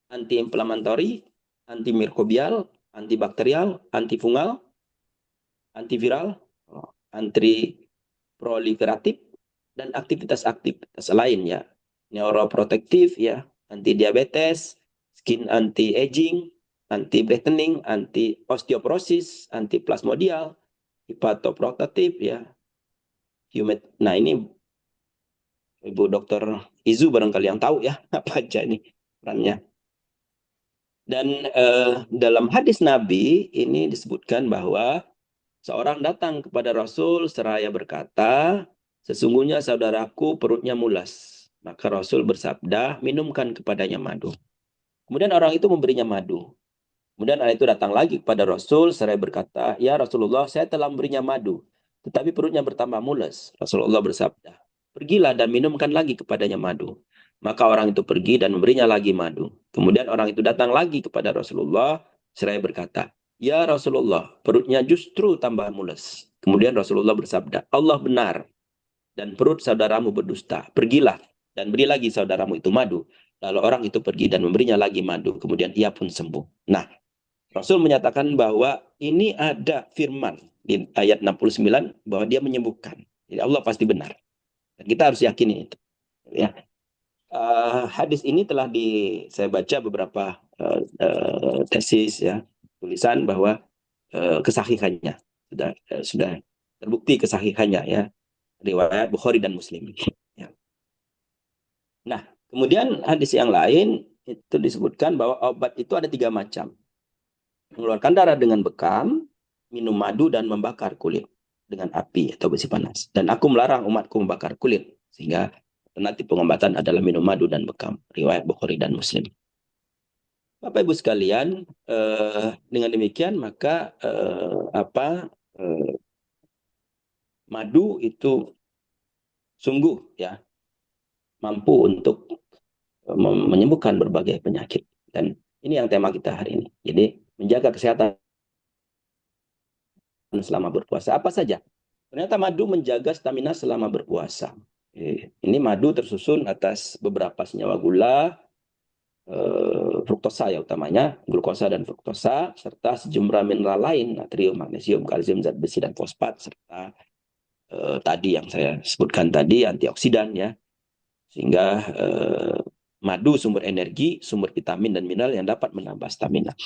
anti-inflamatori, antimikrobial, antibakterial, antifungal, antiviral, antiproliferatif, dan aktivitas lain ya, neuroprotektif ya, anti diabetes, skin anti aging, anti brightening, anti osteoporosis, anti plasmodial, hepatoprotective ya. Nah, ini Ibu Dokter Izu barangkali yang tahu ya apa aja ini perannya. Dan dalam hadis Nabi ini disebutkan bahwa seorang datang kepada Rasul seraya berkata, sesungguhnya saudaraku perutnya mulas. Maka Rasul bersabda, minumkan kepadanya madu. Kemudian orang itu memberinya madu. Kemudian orang itu datang lagi kepada Rasul seraya berkata, ya Rasulullah, saya telah memberinya madu, tetapi perutnya bertambah mulas. Rasulullah bersabda, pergilah dan minumkan lagi kepadanya madu. Maka orang itu pergi dan memberinya lagi madu. Kemudian orang itu datang lagi kepada Rasulullah seraya berkata, "Ya Rasulullah, perutnya justru tambah mules." Kemudian Rasulullah bersabda, "Allah benar dan perut saudaramu berdusta. Pergilah dan beri lagi saudaramu itu madu." Lalu orang itu pergi dan memberinya lagi madu. Kemudian ia pun sembuh. Nah, Rasul menyatakan bahwa ini ada firman di ayat 69 bahwa dia menyembuhkan. Jadi Allah pasti benar. Dan kita harus yakini itu. Ya. Hadis ini telah saya baca beberapa tesis ya, tulisan bahwa kesahihannya sudah terbukti kesahihannya ya, riwayat Bukhari dan Muslim. Ya. Nah, kemudian hadis yang lain itu disebutkan bahwa obat itu ada 3 macam. Mengeluarkan darah dengan bekam, minum madu, dan membakar kulit dengan api atau besi panas. Dan aku melarang umatku membakar kulit, sehingga nanti pengobatan adalah minum madu dan bekam. Riwayat Bukhari dan Muslim. Bapak Ibu sekalian, dengan demikian maka madu itu sungguh ya mampu untuk menyembuhkan berbagai penyakit. Dan ini yang tema kita hari ini. Jadi menjaga kesehatan selama berpuasa. Apa saja? Ternyata madu menjaga stamina selama berpuasa. Ini madu tersusun atas beberapa senyawa gula, fruktosa ya utamanya, glukosa dan fruktosa, serta sejumlah mineral lain, natrium, magnesium, kalsium, zat besi, dan fosfat, serta tadi yang saya sebutkan tadi, antioksidan ya. Sehingga madu sumber energi, sumber vitamin dan mineral yang dapat menambah stamina.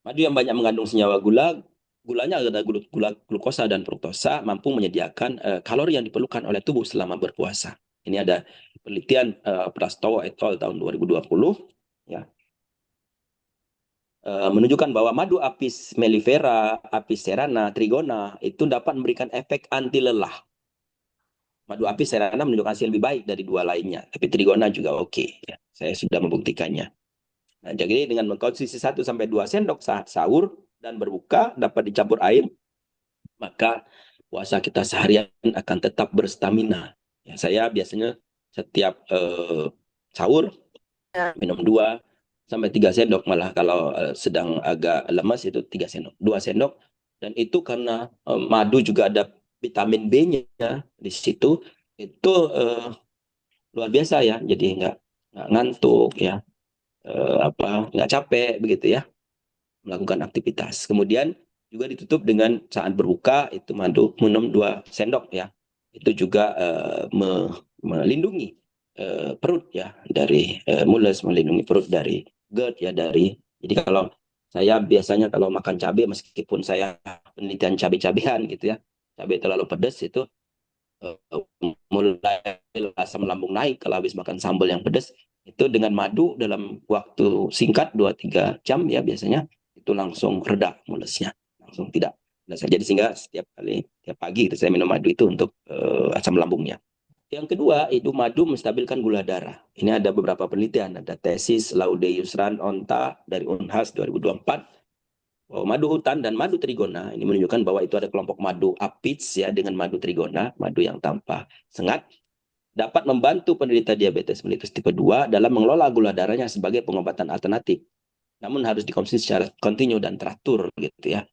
Madu yang banyak mengandung senyawa gulanya ada glukosa dan fruktosa, mampu menyediakan kalori yang diperlukan oleh tubuh selama berpuasa. Ini ada penelitian Prastowo et al. Tahun 2020 ya. Menunjukkan bahwa madu apis mellifera, apis cerana, trigona itu dapat memberikan efek anti lelah. Madu apis cerana menunjukkan hasil lebih baik dari 2 lainnya, tapi trigona juga oke. Ya. Saya sudah membuktikannya. Nah, jadi dengan mengkonsumsi 1-2 sendok saat sahur dan berbuka dapat dicampur air, maka puasa kita seharian akan tetap berstamina. Ya, saya biasanya setiap sahur minum 2-3 sendok, malah kalau sedang agak lemas itu 3 sendok, 2 sendok. Dan itu karena madu juga ada vitamin B-nya di situ, itu luar biasa ya. Jadi nggak ngantuk ya, nggak capek begitu ya melakukan aktivitas. Kemudian juga ditutup dengan saat berbuka itu madu minum 2 sendok ya. Itu juga melindungi perut ya dari mules, melindungi perut dari GERD ya, dari. Jadi kalau saya biasanya kalau makan cabai, meskipun saya penelitian cabai-cabean gitu ya, cabai terlalu pedas itu mulai asam lambung naik kalau habis makan sambal yang pedas. Itu dengan madu dalam waktu singkat 2-3 jam ya biasanya itu langsung reda mulesnya, langsung tidak. Jadi sehingga tiap pagi itu saya minum madu itu untuk asam lambungnya. Yang kedua, itu madu menstabilkan gula darah. Ini ada beberapa penelitian, ada tesis Laude Yusran Onta dari Unhas 2024 bahwa madu hutan dan madu trigona ini menunjukkan bahwa itu ada kelompok madu apis ya dengan madu trigona, madu yang tanpa sengat, dapat membantu penderita diabetes mellitus tipe 2 dalam mengelola gula darahnya sebagai pengobatan alternatif. Namun harus dikonsumsi secara kontinu dan teratur gitu ya.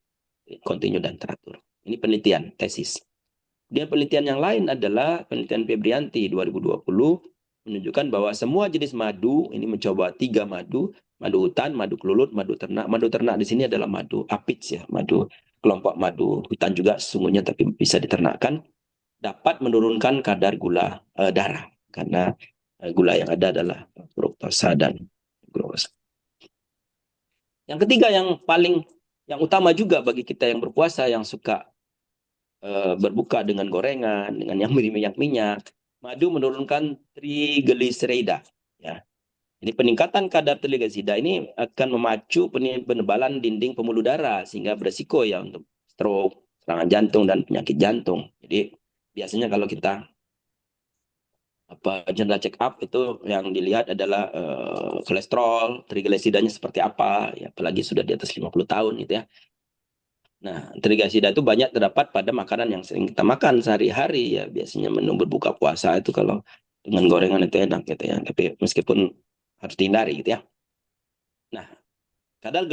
Kontinu dan teratur. Ini penelitian, tesis. Dan penelitian yang lain adalah penelitian Febrianti 2020 menunjukkan bahwa semua jenis madu, ini mencoba 3 madu, madu hutan, madu kelulut, madu ternak. Madu ternak di sini adalah madu apis ya, madu kelompok madu hutan juga sesungguhnya tapi bisa diternakkan, dapat menurunkan kadar gula darah karena gula yang ada adalah fruktosa dan glukosa. Yang ketiga yang utama juga bagi kita yang berpuasa yang suka berbuka dengan gorengan, dengan yang minyak-minyak, madu menurunkan trigliserida ya. Jadi peningkatan kadar trigliserida ini akan memacu penebalan dinding pembuluh darah sehingga beresiko ya untuk stroke, serangan jantung dan penyakit jantung. Jadi biasanya kalau kita general check up itu yang dilihat adalah kolesterol, trigliseridanya seperti apa, ya, apalagi sudah di atas 50 tahun gitu ya. Nah, trigliserida itu banyak terdapat pada makanan yang sering kita makan sehari-hari ya, biasanya menu berbuka puasa itu kalau dengan gorengan itu enak gitu ya. Tapi meskipun harus dihindari gitu ya. Nah, kadar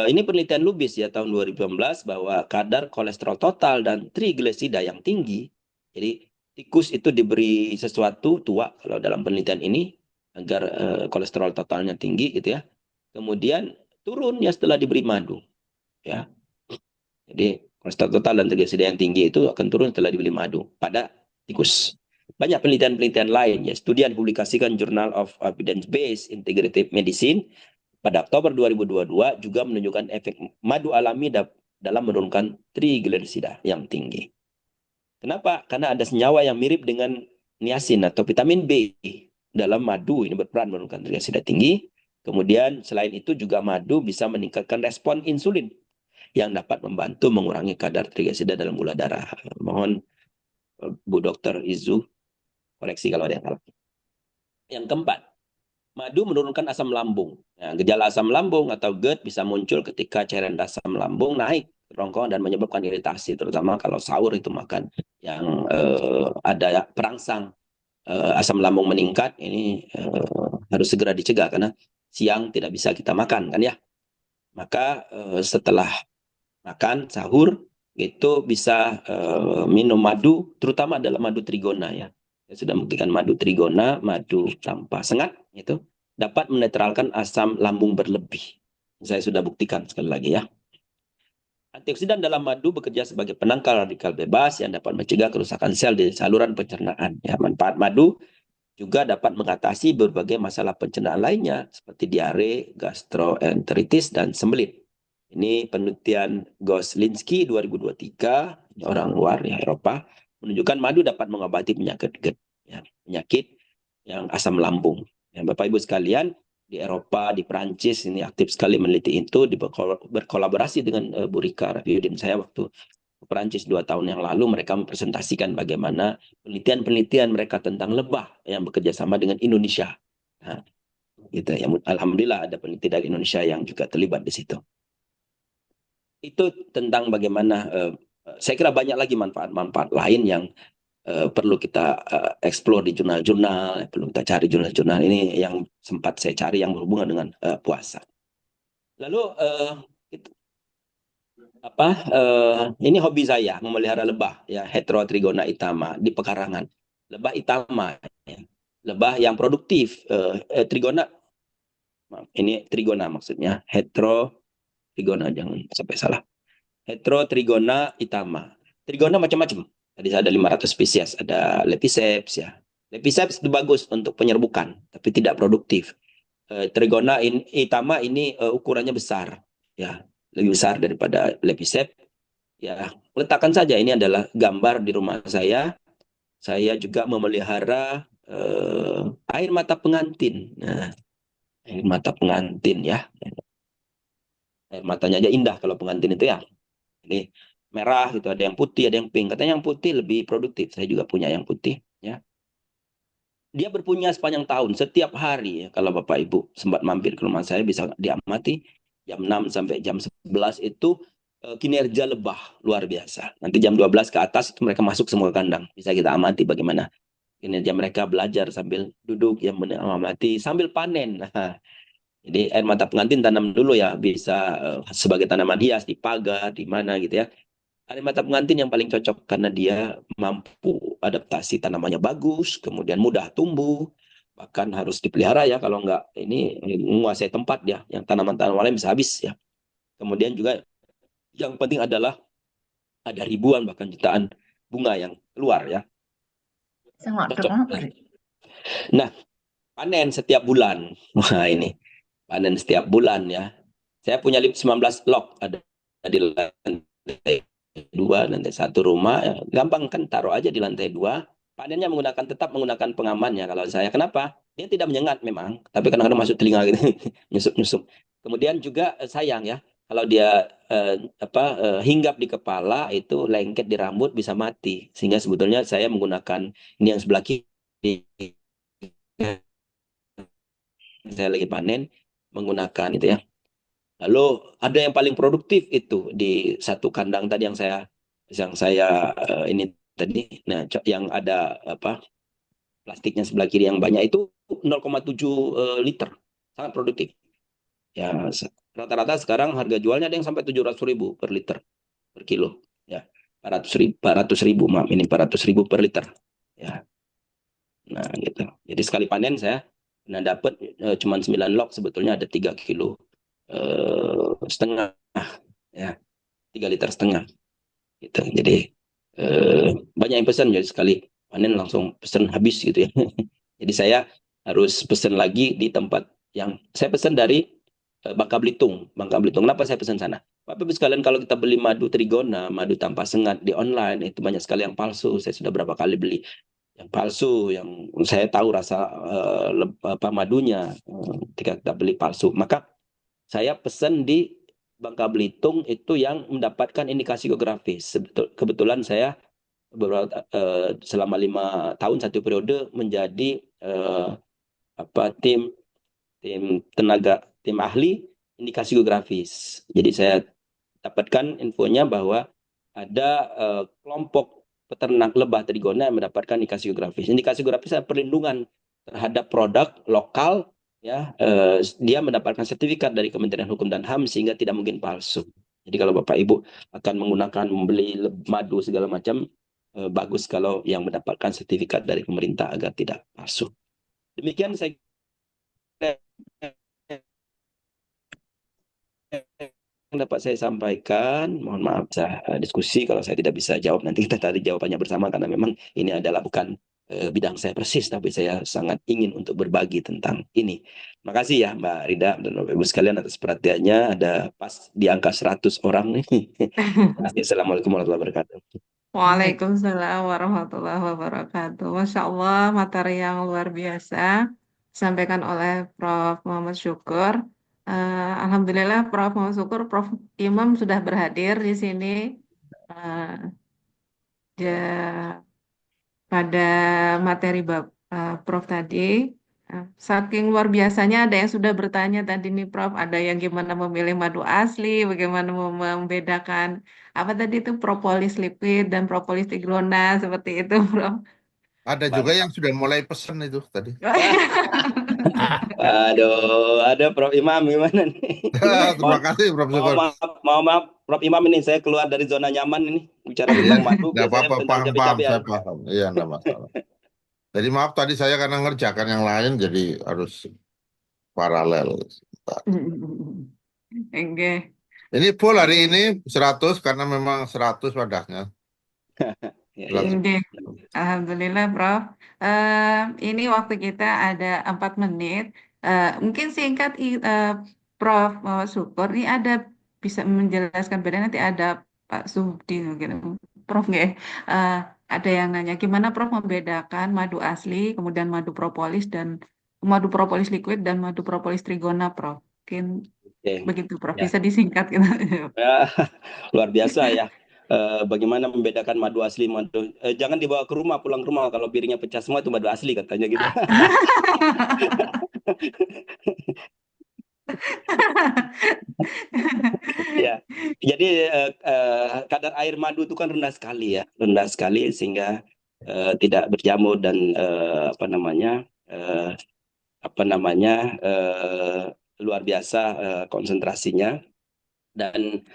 ini penelitian Lubis ya tahun 2018 bahwa kadar kolesterol total dan trigliserida yang tinggi. Jadi tikus itu diberi sesuatu tua kalau dalam penelitian ini agar kolesterol totalnya tinggi gitu ya. Kemudian turun ya setelah diberi madu ya. Jadi kolesterol total dan trigliserida yang tinggi itu akan turun setelah diberi madu pada tikus. Banyak penelitian-penelitian lain ya. Studi yang dipublikasikan Journal of Evidence-Based Integrative Medicine pada Oktober 2022 juga menunjukkan efek madu alami dalam menurunkan trigliserida yang tinggi. Kenapa? Karena ada senyawa yang mirip dengan niacin atau vitamin B dalam madu ini berperan menurunkan trigliserida tinggi. Kemudian selain itu juga madu bisa meningkatkan respon insulin yang dapat membantu mengurangi kadar trigliserida dalam gula darah. Mohon Bu Dr. Izu koreksi kalau ada yang salah. Yang keempat, madu menurunkan asam lambung. Nah, gejala asam lambung atau GERD bisa muncul ketika cairan asam lambung naik kerongkongan dan menyebabkan iritasi, terutama kalau sahur itu makan yang ada perangsang asam lambung meningkat. Ini harus segera dicegah karena siang tidak bisa kita makan kan ya. Maka setelah makan sahur itu bisa minum madu, terutama adalah madu trigona ya. Saya sudah membuktikan madu trigona, madu tanpa sengat itu dapat menetralkan asam lambung berlebih. Saya sudah buktikan sekali lagi ya. Antioksidan dalam madu bekerja sebagai penangkal radikal bebas yang dapat mencegah kerusakan sel di saluran pencernaan. Ya, manfaat madu juga dapat mengatasi berbagai masalah pencernaan lainnya seperti diare, gastroenteritis, dan sembelit. Ini penelitian Goslinski 2023, orang luar ya Eropa, menunjukkan madu dapat mengobati penyakit GERD, ya, penyakit yang asam lambung. Ya, Bapak Ibu sekalian, di Eropa, di Perancis ini aktif sekali meneliti itu, berkolaborasi dengan Bu Rika Rafiuddin. Saya waktu ke Perancis 2 tahun yang lalu, mereka mempresentasikan bagaimana penelitian-penelitian mereka tentang lebah yang bekerja sama dengan Indonesia. Nah, gitu ya. Alhamdulillah ada peneliti dari Indonesia yang juga terlibat di situ. Itu tentang bagaimana saya kira banyak lagi manfaat-manfaat lain yang perlu kita explore di jurnal-jurnal, perlu kita cari jurnal-jurnal ini yang sempat saya cari yang berhubungan dengan puasa. Lalu ini hobi saya memelihara lebah ya, Heterotrigona itama di pekarangan. Lebah itama ya. Lebah yang produktif. Trigona, ini trigona maksudnya, Heterotrigona, jangan sampai salah. Heterotrigona itama. Trigona macam-macam. Tadi ada 500 spesies, ada Lepiceps ya. Lepiceps itu bagus untuk penyerbukan, tapi tidak produktif. Trigona itama ini ukurannya besar, ya, lebih besar daripada Lepiceps. Ya, letakkan saja, ini adalah gambar di rumah saya. Saya juga memelihara air mata pengantin. Nah, air mata pengantin ya. Air matanya aja indah kalau pengantin itu ya. Ini merah gitu, ada yang putih, ada yang pink. Katanya yang putih lebih produktif. Saya juga punya yang putih ya. Dia berpunya sepanjang tahun, setiap hari ya. Kalau Bapak Ibu sempat mampir ke rumah saya bisa diamati jam 6 sampai jam 11 itu kinerja lebah luar biasa. Nanti jam 12 ke atas itu mereka masuk semua ke kandang. Bisa kita amati bagaimana kinerja mereka belajar sambil duduk yang mengamati sambil panen. Nah, jadi air mata pengantin tanam dulu ya, bisa sebagai tanaman hias di pagar, di mana gitu ya. Air mata pengantin yang paling cocok karena dia mampu adaptasi, tanamannya bagus, kemudian mudah tumbuh, bahkan harus dipelihara ya, kalau enggak ini menguasai tempat ya, yang tanaman-tanaman lain bisa habis ya. Kemudian juga yang penting adalah ada ribuan bahkan jutaan bunga yang keluar ya. Cocok. Nah, panen setiap bulan. Wah ini panen setiap bulan ya. Saya punya 19 log ada di lantai 2, lantai 1 rumah. Ya, gampang kan, taruh aja di lantai 2. Panennya tetap menggunakan pengaman ya kalau saya. Kenapa? Dia tidak menyengat memang, tapi kadang-kadang masuk telinga gitu, nyusup-nyusup. Kemudian juga sayang ya, kalau dia hinggap di kepala itu lengket di rambut bisa mati. Sehingga sebetulnya saya menggunakan ini yang sebelah kiri. Saya lagi panen menggunakan itu ya. Lalu ada yang paling produktif itu di satu kandang tadi yang saya ini tadi. Nah, yang ada plastiknya sebelah kiri yang banyak itu 0,7 liter, sangat produktif. Ya, rata-rata sekarang harga jualnya ada yang sampai 700.000 per liter per kilo. Ya, 400.000 maaf, ini 400.000 per liter. Ya, nah gitu. Jadi sekali panen saya dapat cuma 9 log, sebetulnya ada 3 kilo setengah, ya 3,5 liter gitu. Jadi banyak yang pesan, jadi sekali panen langsung pesan habis gitu ya. Jadi saya harus pesan lagi di tempat yang saya pesan dari Bangka Belitung. Kenapa saya pesan sana? Bapak Ibu sekalian, kalau kita beli madu trigona, madu tanpa sengat di online, itu banyak sekali yang palsu. Saya sudah berapa kali beli yang palsu, yang saya tahu rasa madunya ketika kita beli palsu. Maka saya pesan di Bangka Belitung itu yang mendapatkan indikasi geografis. Kebetulan saya selama 5 tahun satu periode menjadi tim ahli indikasi geografis. Jadi saya dapatkan infonya bahwa ada kelompok peternak lebah trigona yang mendapatkan indikasi geografis. Indikasi geografis adalah perlindungan terhadap produk lokal, ya. Dia mendapatkan sertifikat dari Kementerian Hukum dan HAM sehingga tidak mungkin palsu. Jadi kalau Bapak Ibu akan menggunakan membeli madu segala macam, bagus kalau yang mendapatkan sertifikat dari pemerintah agar tidak palsu. Demikian saya yang dapat saya sampaikan. Mohon maaf saya diskusi kalau saya tidak bisa jawab, nanti kita cari jawabannya bersama, karena memang ini adalah bukan bidang saya persis, tapi saya sangat ingin untuk berbagi tentang ini. Makasih ya Mbak Rida dan Bapak Ibu sekalian atas perhatiannya. Ada pas di angka 100 orang nih. Assalamualaikum warahmatullahi wabarakatuh. Waalaikumsalam warahmatullahi wabarakatuh. Masya Allah, materi yang luar biasa disampaikan oleh Prof. Muhammad Syukur. Alhamdulillah Prof. Muhammad Syukur, Prof. Imam sudah berhadir di sini. Pada materi Prof tadi. Saking luar biasanya ada yang sudah bertanya tadi nih Prof, ada yang gimana memilih madu asli, bagaimana membedakan apa tadi itu propolis liquid dan propolis tigrona, seperti itu Prof. Ada juga yang sudah mulai pesan itu tadi. Aduh, ada Prof Imam gimana nih? Terima kasih Prof Syukur. Maaf Prof Imam, ini saya keluar dari zona nyaman ini bicara tentang madu. Nggak apa-apa, tentang paham, saya paham. Iya, enggak masalah. Jadi maaf tadi saya karena ngerjakan yang lain jadi harus paralel. Oke. Ini full hari ini 100 karena memang 100 wadahnya. Oke. Alhamdulillah Prof. Ini waktu kita ada 4 menit. Mungkin singkat Prof. Muhammad Syukur, ini ada bisa menjelaskan beda, nanti ada Pak Subdi gitu. Prof nggak? Ada yang nanya gimana Prof membedakan madu asli, kemudian madu propolis dan madu propolis liquid dan madu propolis trigona Prof. Mungkin begitu Prof. Ya. Bisa disingkat gitu. Ya, luar biasa ya. Bagaimana membedakan madu asli, madu jangan dibawa ke rumah, pulang ke rumah kalau piringnya pecah semua itu madu asli katanya gitu. Ya, jadi kadar air madu itu kan rendah sekali sehingga tidak berjamur dan luar biasa konsentrasinya, dan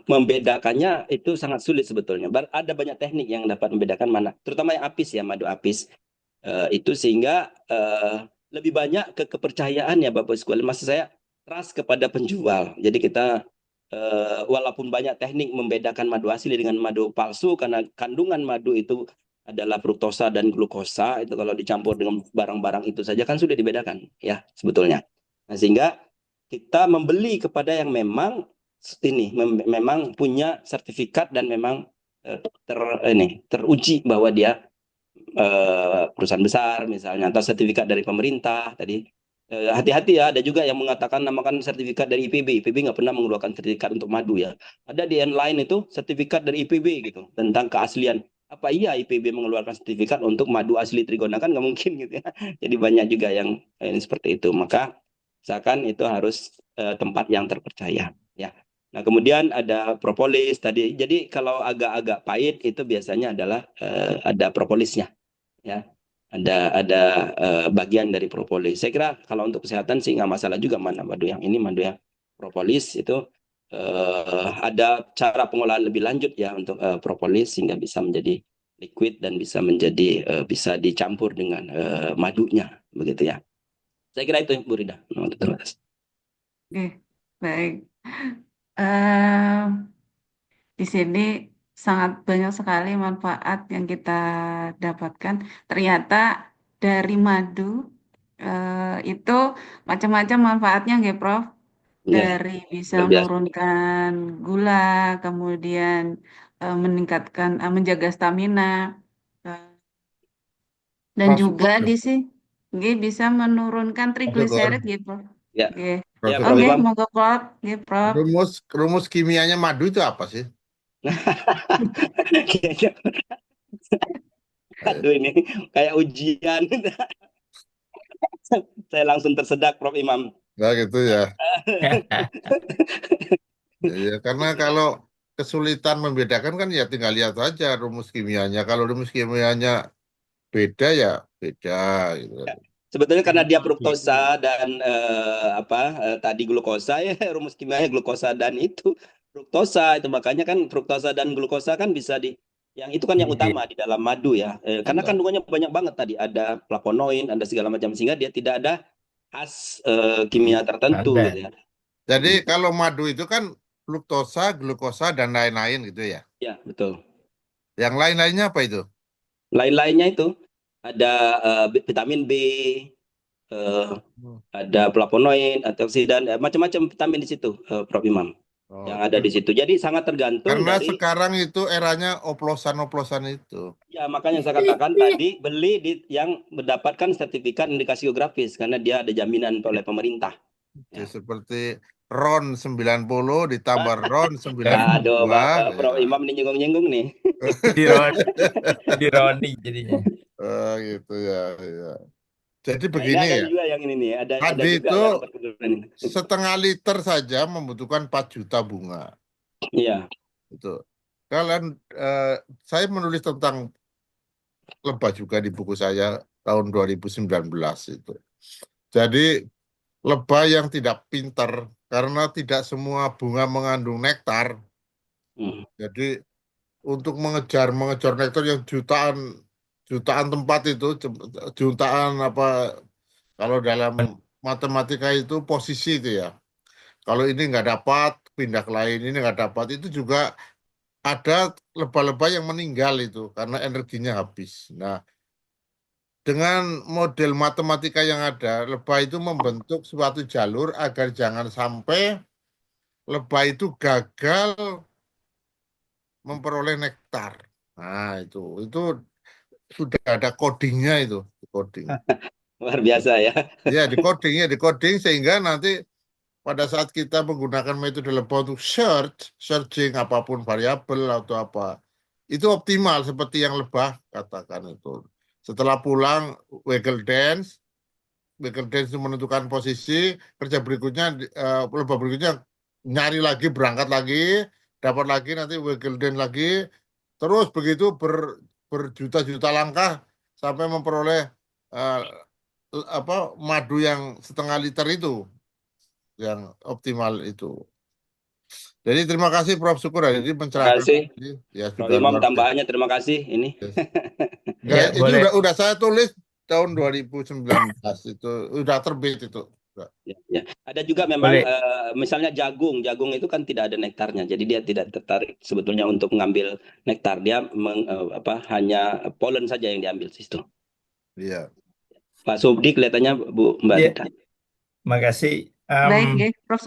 membedakannya itu sangat sulit sebetulnya. Ada banyak teknik yang dapat membedakan mana, terutama yang apis ya, madu apis itu, sehingga lebih banyak kepercayaan ya Bapak sekalian. Maksud saya trust kepada penjual. Jadi kita walaupun banyak teknik membedakan madu asli dengan madu palsu, karena kandungan madu itu adalah fruktosa dan glukosa, itu kalau dicampur dengan barang-barang itu saja kan sudah dibedakan ya sebetulnya. Nah, sehingga kita membeli kepada yang memang memang punya sertifikat dan memang teruji bahwa dia perusahaan besar misalnya, atau sertifikat dari pemerintah tadi. Hati-hati ya, ada juga yang mengatakan namakan sertifikat dari IPB. IPB nggak pernah mengeluarkan sertifikat untuk madu ya. Ada di yang lain itu sertifikat dari IPB gitu tentang keaslian. Apa iya IPB mengeluarkan sertifikat untuk madu asli trigona? Kan nggak mungkin gitu ya. Jadi banyak juga yang seperti itu. Maka misalkan itu harus tempat yang terpercaya ya. Nah, kemudian ada propolis tadi. Jadi kalau agak-agak pahit itu biasanya adalah ada propolisnya ya. bagian dari propolis. Saya kira kalau untuk kesehatan sih nggak masalah juga mana madu yang ini, madu yang propolis itu ada cara pengolahan lebih lanjut ya untuk propolis sehingga bisa menjadi liquid dan bisa bisa dicampur dengan madunya begitu ya. Saya kira itu Bu Rida. Terima kasih. Oke, baik. Eh, di sini sangat banyak sekali manfaat yang kita dapatkan. Ternyata dari madu itu macam-macam manfaatnya, nggih, Prof. Ya, Dari bisa luar biasa. menurunkan gula, kemudian meningkatkan, menjaga stamina, eh, dan Prof. juga Syukur. di sini nggih bisa menurunkan Prof. Syukur. trigliserid gitu. Ya, Nggih. Prof. ya Syukur. Prof Oke, Imam. monggo Prof. Nggih, Prof. Rumus kimianya madu itu apa sih? Aduh ini kayak ujian. Saya langsung tersedak Prof Imam. Nah gitu ya. Ya, karena kalau kesulitan membedakan kan ya tinggal lihat aja rumus kimianya. Kalau rumus kimianya beda ya beda gitu. Sebetulnya karena dia fruktosa dan tadi glukosa ya, rumus kimianya glukosa dan itu fruktosa itu, makanya kan fruktosa dan glukosa kan bisa yang itu kan yang utama di dalam madu ya. Karena kandungannya banyak banget tadi, ada flavonoid, ada segala macam sehingga dia tidak ada khas kimia tertentu gitu ya. Jadi kalau madu itu kan fruktosa, glukosa dan lain-lain gitu ya. Ya, betul. Yang lain-lainnya apa itu? Lain-lainnya itu ada vitamin B, ada flavonoid, antioksidan, macam-macam vitamin di situ, Prof Imam, yang ada di situ. Jadi sangat tergantung Karena dari. sekarang itu eranya oplosan-oplosan itu. Ya, makanya saya katakan tadi beli yang mendapatkan sertifikat indikasi geografis karena dia ada jaminan oleh pemerintah. Ya. Seperti RON 90 ditambah RON 92. Aduh, Prof Imam ini nyinggung-nyinggung nih. Dironi jadinya. Gitu ya. Jadi Nah, begini ada ya. juga yang ini nih, ada Tadi juga itu yang berkebutuhan ini. setengah liter saja membutuhkan 4 juta bunga. Iya. Itu. Kalian saya menulis tentang lebah juga di buku saya tahun 2019 itu. Jadi lebah yang tidak pintar karena tidak semua bunga mengandung nektar. Jadi untuk mengejar nektar yang jutaan tempat itu, jutaan apa, kalau dalam matematika itu posisi itu ya. Kalau ini nggak dapat, pindah ke lain, ini nggak dapat, itu juga ada lebah-lebah yang meninggal itu karena energinya habis. Nah, dengan model matematika yang ada, lebah itu membentuk suatu jalur agar jangan sampai lebah itu gagal memperoleh nektar. Nah, itu sudah ada codingnya itu, coding. Luar biasa ya. Ya, di coding sehingga nanti pada saat kita menggunakan metode lebah untuk searching apapun variabel atau apa, itu optimal seperti yang lebah katakan itu. Setelah pulang wiggle dance itu menentukan posisi, kerja berikutnya lebah berikutnya nyari lagi, berangkat lagi, dapat lagi, nanti wiggle dance lagi, terus begitu berjuta-juta langkah sampai memperoleh madu yang setengah liter itu yang optimal itu. Jadi terima kasih Prof Syukur hari ini mencerahkan. Terima kasih. Ya, Prof Imam tambahannya terima kasih ini. Yes. Ini udah saya tulis tahun 2019 itu udah terbit itu. Ya. Ada juga memang misalnya jagung itu kan tidak ada nektarnya, jadi dia tidak tertarik sebetulnya untuk mengambil nektar, dia hanya polen saja yang diambil situ. Iya. Pak Subdi kelihatannya Bu Mbak Rita. Makasih. Baik, Prof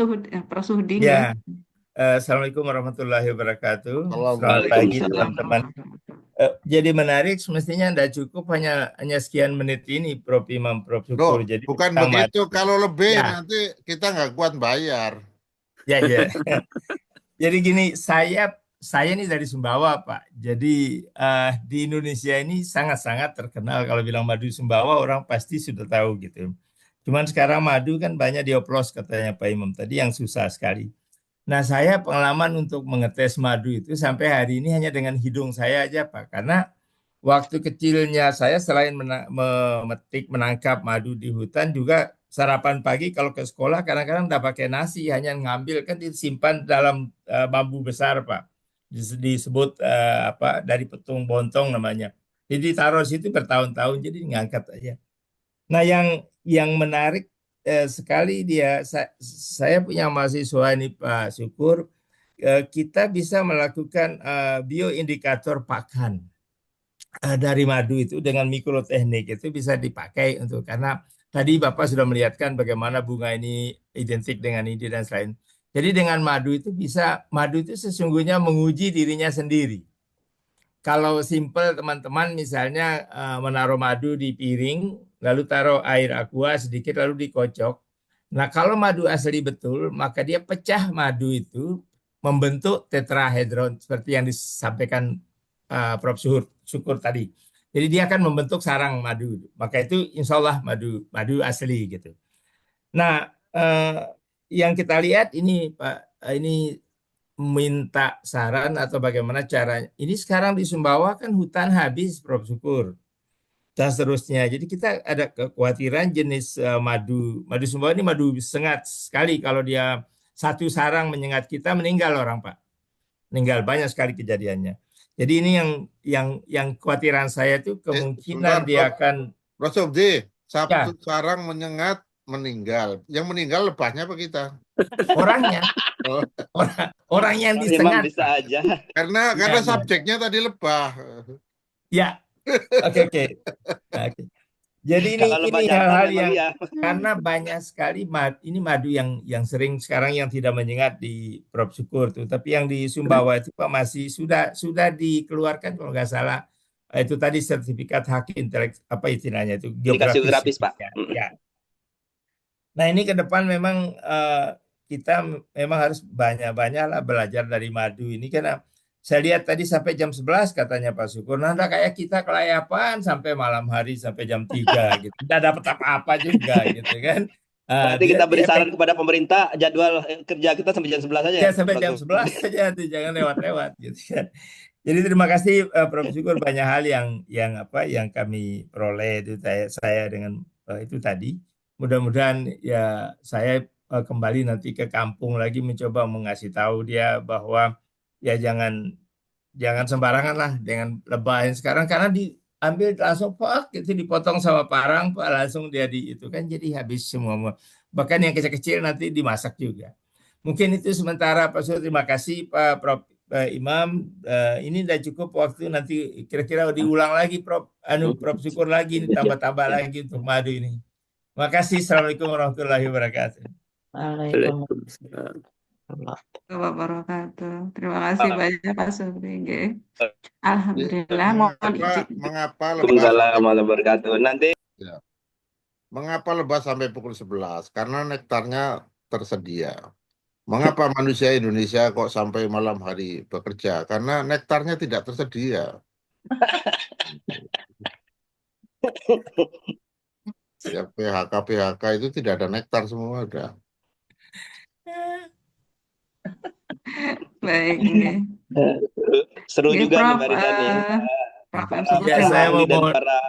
Suhudi. Ya. Assalamualaikum warahmatullahi wabarakatuh. Selamat pagi teman-teman. Jadi menarik, semestinya tidak cukup hanya sekian menit ini Prof Imam, Prof Syukur. Jadi bukan begitu, kalau lebih nanti kita nggak kuat bayar. Ya. Jadi gini, saya ini dari Sumbawa Pak. Jadi di Indonesia ini sangat-sangat terkenal, kalau bilang madu Sumbawa orang pasti sudah tahu gitu. Cuman sekarang madu kan banyak dioplos katanya Pak Imam tadi, yang susah sekali. Nah, saya pengalaman untuk mengetes madu itu sampai hari ini hanya dengan hidung saya aja Pak. Karena waktu kecilnya saya selain memetik, menangkap madu di hutan juga sarapan pagi kalau ke sekolah kadang-kadang nggak pakai nasi, hanya ngambil kan disimpan dalam bambu besar Pak. Disebut apa dari petung bontong namanya. Jadi taruh situ bertahun-tahun jadi ngangkat aja. Nah, yang menarik sekali saya punya mahasiswa ini Pak Syukur, kita bisa melakukan bioindikator pakan dari madu itu dengan mikroteknik itu bisa dipakai untuk karena tadi Bapak sudah melihatkan bagaimana bunga ini identik dengan ini dan selain. Jadi dengan madu itu sesungguhnya menguji dirinya sendiri. Kalau simple teman-teman misalnya menaruh madu di piring, lalu taruh air aqua sedikit lalu dikocok. Nah, kalau madu asli betul, maka dia pecah madu itu membentuk tetrahedron seperti yang disampaikan Prof. Syukur tadi. Jadi dia akan membentuk sarang madu. Maka itu insya Allah madu asli gitu. Nah, yang kita lihat ini Pak, ini minta saran atau bagaimana caranya. Ini sekarang di Sumbawa kan hutan habis, Prof. Syukur, dan seterusnya. Jadi kita ada kekhawatiran jenis madu Sumbawa ini madu sengat sekali. Kalau dia satu sarang menyengat kita meninggal orang Pak, meninggal banyak sekali kejadiannya. Jadi ini yang kekhawatiran saya itu kemungkinan sebentar, dia Prof. akan Prof. Sobdi, satu ya sarang menyengat meninggal. Yang meninggal lebahnya apa kita? orangnya Oh, orang yang Memang disengat bisa Pak. aja. karena Ya, ya. subjeknya tadi lebah. Ya, oke. Jadi Kalau lebah ini jantan hal-hal memang yang iya. karena banyak sekali ini madu yang sering sekarang yang tidak menyengat di Prof. Syukur tuh, tapi yang di Sumbawa itu Pak masih sudah dikeluarkan kalau nggak salah itu tadi sertifikat hak intelek apa istilahnya itu Dikasih geografis grafis Pak. ya. Nah, ini ke depan memang kita memang harus banyak-banyak lah belajar dari madu ini karena saya lihat tadi sampai jam 11 katanya Pak Syukur. Nah, ada kayak kita kelayapan sampai malam hari sampai jam 3 gitu. Tidak dapat apa-apa juga gitu kan. Berarti kita beri saran kepada pemerintah jadwal kerja kita sampai jam 11 saja. Ya sampai jam 11 saja tuh, jangan lewat-lewat gitu kan. Jadi terima kasih Prof. Syukur, banyak hal yang kami peroleh itu saya dengan itu tadi. Mudah-mudahan ya saya kembali nanti ke kampung lagi mencoba mengasih tahu dia bahwa ya jangan sembarangan lah dengan lebah yang sekarang karena diambil langsung pak itu dipotong sama parang pak langsung dia itu kan jadi habis semua. Bahkan yang kecil-kecil nanti dimasak juga. Mungkin itu sementara Pak Sur. Terima kasih Pak Prof. Imam. Ini udah cukup waktu, nanti kira-kira diulang lagi Prof. Syukur lagi, ini tambah-tambah lagi untuk madu ini. Terima kasih. Assalamualaikum warahmatullahi wabarakatuh. Waalaikumsalam. Wabarakatuh. Terima kasih banyak Pak Supri. Nggih. Alhamdulillah. Mohon izin. Mengapa lebah Waalaikumsalam warahmatullahi wabarakatuh. Nanti Mengapa lebah sampai pukul 11? Karena nektarnya tersedia. Mengapa manusia Indonesia kok sampai malam hari bekerja? Karena nektarnya tidak tersedia. Ya, PHK itu tidak ada nektar semua udah. Baik, nggih. seru Nggih, juga nih Prof. Mbak Rita nih. Prof. Para Syukur, Ya, terima saya ahli dan mohon para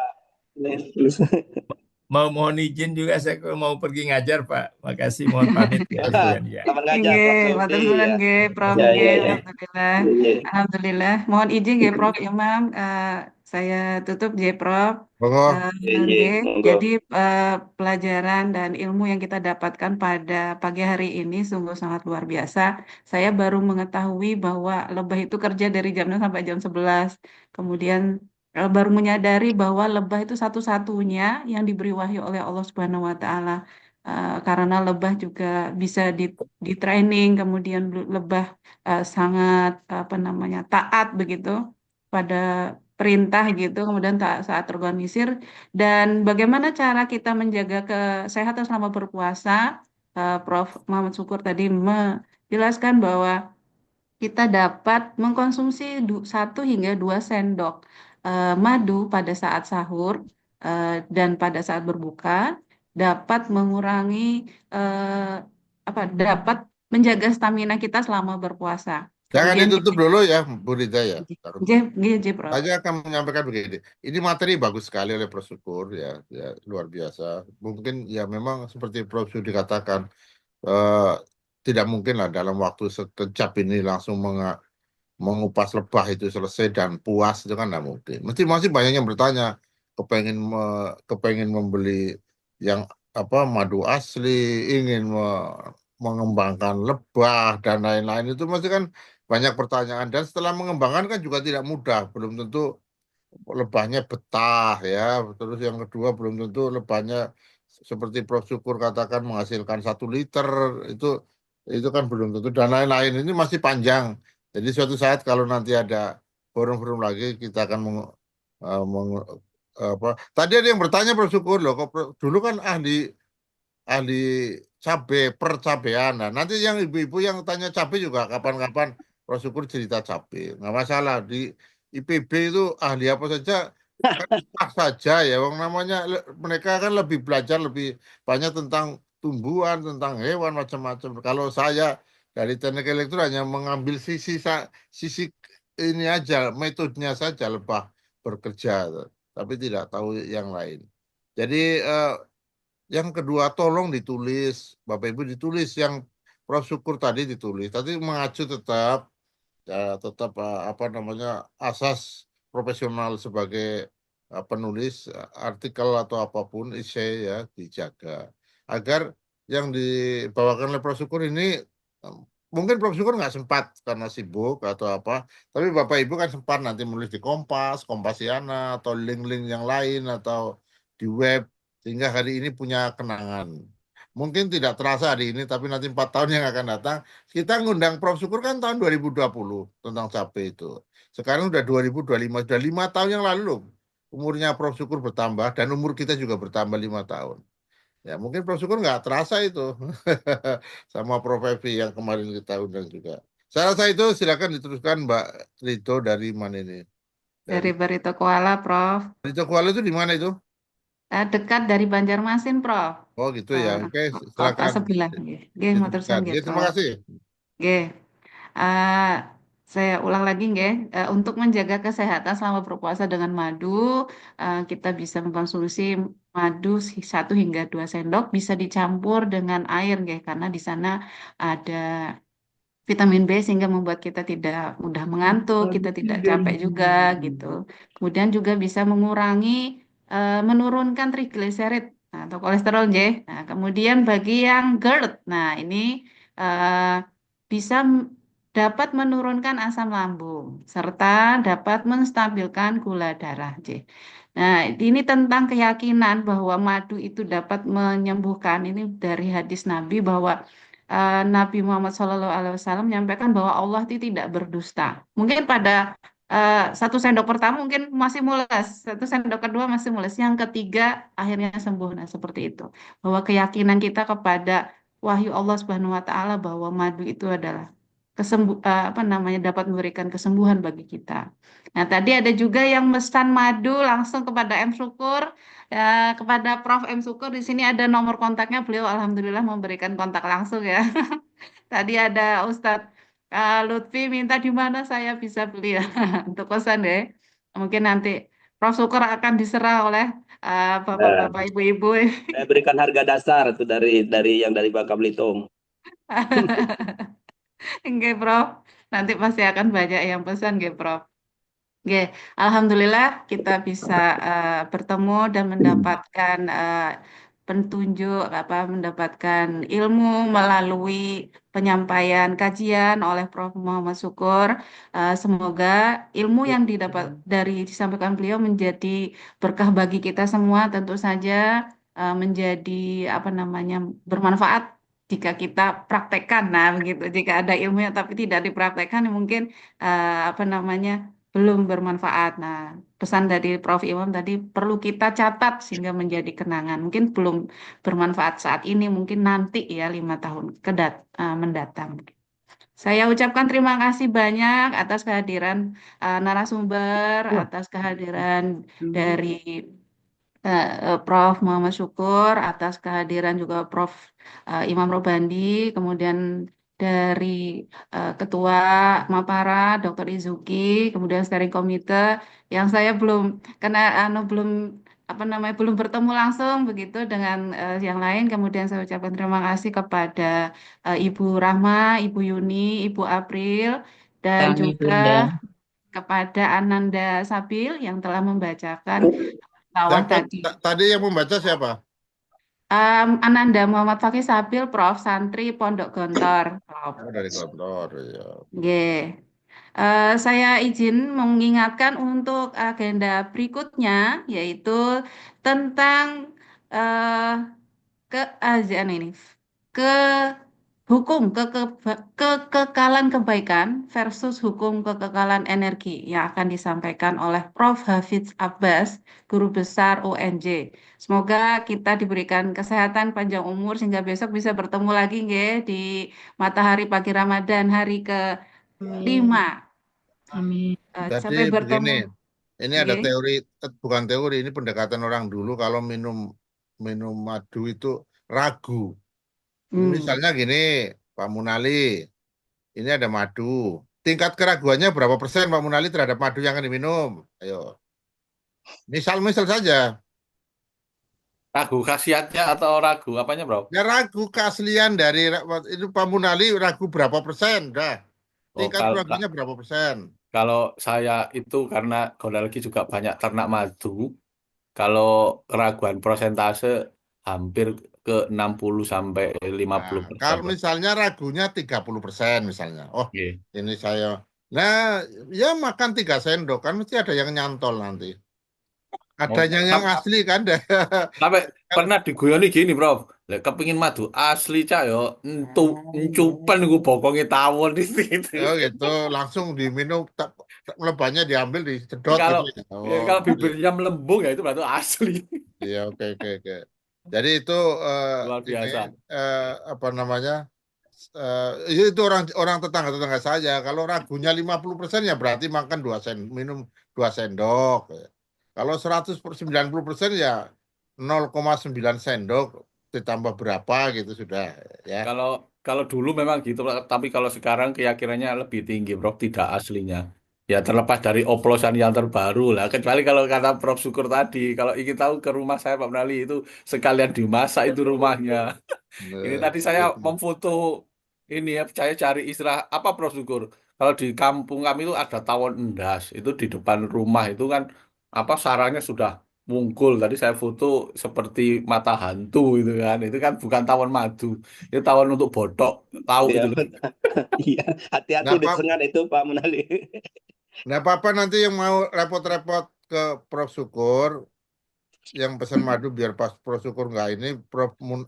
mohon izin juga, saya mau pergi ngajar Pak. Makasih, mohon pamit ya. Ya. Selamat ngajar Nggih, Prof. matur Supri nuwun ya. nggih, Prof. Ya, Nggih, ya, ya. alhamdulillah. Iya. Alhamdulillah. Mohon izin nggih Prof. Imam, saya tutup nggih Prof. Oh, Nggih, Monggo. jadi pelajaran dan ilmu yang kita dapatkan pada pagi hari ini sungguh sangat luar biasa. Saya baru mengetahui bahwa lebah itu kerja dari jam 6 sampai jam 11. Kemudian baru menyadari bahwa lebah itu satu-satunya yang diberi wahyu oleh Allah Subhanahu wa taala. Karena lebah juga bisa di training, kemudian lebah sangat apa namanya taat begitu pada perintah gitu, kemudian saat terorganisir. Dan bagaimana cara kita menjaga kesehatan selama berpuasa? Prof. Muhammad Syukur tadi menjelaskan bahwa kita dapat mengkonsumsi 1 hingga 2 sendok madu pada saat sahur dan pada saat berbuka dapat mengurangi dapat menjaga stamina kita selama berpuasa. Jangan Kemudian ditutup dulu ya, Bu Rida ya. Prof. Saya akan menyampaikan begini. Ini materi bagus sekali oleh Prof. Syukur ya, ya luar biasa. Mungkin ya memang seperti Prof. Syukur dikatakan eh, tidak mungkin lah dalam waktu sekejap ini langsung mengupas lebah itu selesai dan puas itu kan tidak mungkin. Mesti masih banyak yang bertanya, kepengen membeli yang apa madu asli, ingin mengembangkan lebah dan lain-lain itu masih kan banyak pertanyaan dan setelah mengembangkan kan juga tidak mudah, belum tentu lebahnya betah ya. Terus yang kedua belum tentu lebahnya seperti Prof. Syukur katakan menghasilkan 1 liter itu kan belum tentu dan lain-lain ini masih panjang. Jadi suatu saat kalau nanti ada forum-forum lagi kita akan apa tadi ada yang bertanya Prof. Syukur loh kok dulu kan ahli cabe percabean. Nah, nanti yang ibu-ibu yang tanya cabe juga kapan-kapan Prof. Syukur cerita cabe. Nggak masalah di IPB itu ahli apa saja kan sah saja ya. Wong namanya mereka kan lebih belajar lebih banyak tentang tumbuhan, tentang hewan macam-macam. Kalau saya dari teknik elektro hanya mengambil sisi ini aja, metodenya saja lebah bekerja, tapi tidak tahu yang lain. Jadi yang kedua, tolong ditulis, Bapak Ibu ditulis yang Prof. Syukur tadi ditulis. Tadi mengacu tetap, ya, tetap apa namanya asas profesional sebagai penulis artikel atau apapun essay ya dijaga agar yang dibawakan oleh Prof. Syukur ini eh, mungkin Prof. Syukur nggak sempat karena sibuk atau apa, tapi Bapak Ibu kan sempat nanti menulis di Kompas, Kompasiana atau link-link yang lain atau di web sehingga hari ini punya kenangan. Mungkin tidak terasa hari ini, tapi nanti 4 tahun yang akan datang, kita ngundang Prof. Syukur kan tahun 2020 tentang cabai itu. Sekarang udah 2025, sudah 5 tahun yang lalu loh. Umurnya Prof. Syukur bertambah dan umur kita juga bertambah 5 tahun. Ya mungkin Prof. Syukur nggak terasa itu sama Prof. Evi yang kemarin kita undang juga. Saya rasa itu silakan diteruskan Mbak Rito dari mana ini? Dari Barito Kuala, Prof. Rito Kuala itu di mana itu? Dekat dari Banjarmasin, Prof. Oh gitu ya. Oke, Kota silakan sebelah. Nggih, matur diteruskan. suwun nggih, Ya, terima Prof. kasih. Nggih. Eh, saya ulang lagi nggih, untuk menjaga kesehatan selama berpuasa dengan madu, kita bisa mengkonsumsi madu 1 hingga 2 sendok, bisa dicampur dengan air nggih, karena di sana ada vitamin B sehingga membuat kita tidak mudah mengantuk, kita tidak capek juga gitu. Kemudian juga bisa mengurangi, menurunkan trigliserid atau kolesterol J. Nah, kemudian bagi yang GERD, nah ini eh, bisa dapat menurunkan asam lambung serta dapat menstabilkan gula darah J. Nah, ini tentang keyakinan bahwa madu itu dapat menyembuhkan. Ini dari hadis Nabi bahwa Nabi Muhammad SAW menyampaikan bahwa Allah itu tidak berdusta. Mungkin pada 1 sendok pertama mungkin masih mules, 1 sendok kedua masih mules, yang ketiga akhirnya sembuh. Nah, seperti itu. Bahwa keyakinan kita kepada wahyu Allah Subhanahu Wa Taala bahwa madu itu adalah apa namanya dapat memberikan kesembuhan bagi kita. Nah, tadi ada juga yang mesan madu langsung kepada M Syukur. Ya, kepada Prof. M Syukur di sini ada nomor kontaknya, beliau alhamdulillah memberikan kontak langsung ya. Tadi ada Ustadz Lutfi minta di mana saya bisa beli ya untuk pesan deh. Mungkin nanti Prof. Syukur akan diserah oleh bapak-bapak, ibu-ibu. Saya berikan harga dasar itu dari yang dari Bangka Belitung. Oke, Prof. Nanti pasti akan banyak yang pesan, nggih, Prof. Oke, alhamdulillah kita bisa bertemu dan mendapatkan petunjuk mendapatkan ilmu melalui penyampaian kajian oleh Prof. Muhammad Syukur. Semoga ilmu yang disampaikan beliau menjadi berkah bagi kita semua, tentu saja menjadi apa namanya bermanfaat jika kita praktekkan. Nah, begitu. Jika ada ilmu yang tapi tidak dipraktekkan, mungkin apa namanya belum bermanfaat. Nah, pesan dari Prof. Imam tadi perlu kita catat sehingga menjadi kenangan. Mungkin belum bermanfaat saat ini, mungkin nanti ya 5 tahun mendatang. Saya ucapkan terima kasih banyak atas kehadiran narasumber, atas kehadiran dari Prof. Muhammad Syukur, atas kehadiran juga Prof. Imam Robandi, kemudian dari Ketua Mapara Dr. Izuki, kemudian steering komite yang saya belum karena belum apa namanya belum bertemu langsung begitu dengan yang lain. Kemudian saya ucapkan terima kasih kepada Ibu Rahma, Ibu Yuni, Ibu April, dan Kami juga Bunda. kepada Ananda Sabil yang telah membacakan bawah Siapa tadi. tadi yang membaca siapa? Ananda Muhammad Fakih Sabil, Prof. Santri Pondok Gontor, Prof. Oh, dari kantor ya. Nggih. Saya izin mengingatkan untuk agenda berikutnya, yaitu tentang eh, keazan ini, ke hukum kekekalan kebaikan versus hukum kekekalan energi yang akan disampaikan oleh Prof. Hafidz Abbas, Guru Besar UNJ. Semoga kita diberikan kesehatan panjang umur sehingga besok bisa bertemu lagi nggih di Matahari Pagi Ramadan hari ke-5. Amin. Jadi Sampai bertemu. begini, ini ada Nggih. teori, bukan teori, ini pendekatan orang dulu kalau minum madu itu ragu. Misalnya gini, Pak Munali, ini ada madu. Tingkat keraguannya berapa persen Pak Munali terhadap madu yang akan diminum? Ayo. Misal saja. Ragu khasiatnya atau ragu apanya, Bro? Ya ragu keaslian dari itu Pak Munali ragu berapa persen? Dah. Oh, Tingkat keraguannya berapa persen? kalau saya itu karena lagi juga banyak ternak madu, kalau keraguan prosentase hampir ke 60 sampai 50%. Kalau misalnya ragunya 30% misalnya. Oh, Oke. ini saya. Nah, ya makan 3 sendok kan mesti ada yang nyantol nanti. Adanya yang asli kan deh. Sampai pernah diguyoni gini, Prof. Lek kepingin madu asli cak yo, encupan gue bokongnya tawon di situ. Oh gitu, langsung diminum, lebahnya diambil, disedot Kalau gitu. ya, kalau bibirnya melembung ya itu berarti asli. Iya, oke. Jadi itu Luar ini biasa. apa namanya? Itu orang tetangga saja. Kalau ragunya 50% ya berarti makan minum 2 sendok. Kalau 190% ya 0,9 sendok ditambah berapa gitu sudah ya. Kalau dulu memang gitu, tapi kalau sekarang keyakinannya lebih tinggi, Prof, tidak aslinya. Ya terlepas dari oplosan yang terbaru lah. Kecuali kalau kata Prof Syukur tadi, kalau ingin tahu ke rumah saya Pak Menali itu sekalian dimasak itu rumahnya. Ini tadi saya memfoto ini ya, saya cari istilah apa Prof Syukur. Kalau di kampung kami itu ada tawon endas, itu di depan rumah itu kan apa sarangnya sudah mungkul. Tadi saya foto seperti mata hantu itu kan bukan tawon madu, itu tawon untuk botok, tahu Iya, itu loh. iya. Hati-hati Nah, disengat itu Pak Munali. Nah, Papa nanti yang mau repot-repot ke Prof Syukur, yang pesan madu biar pas Prof Syukur nggak ini,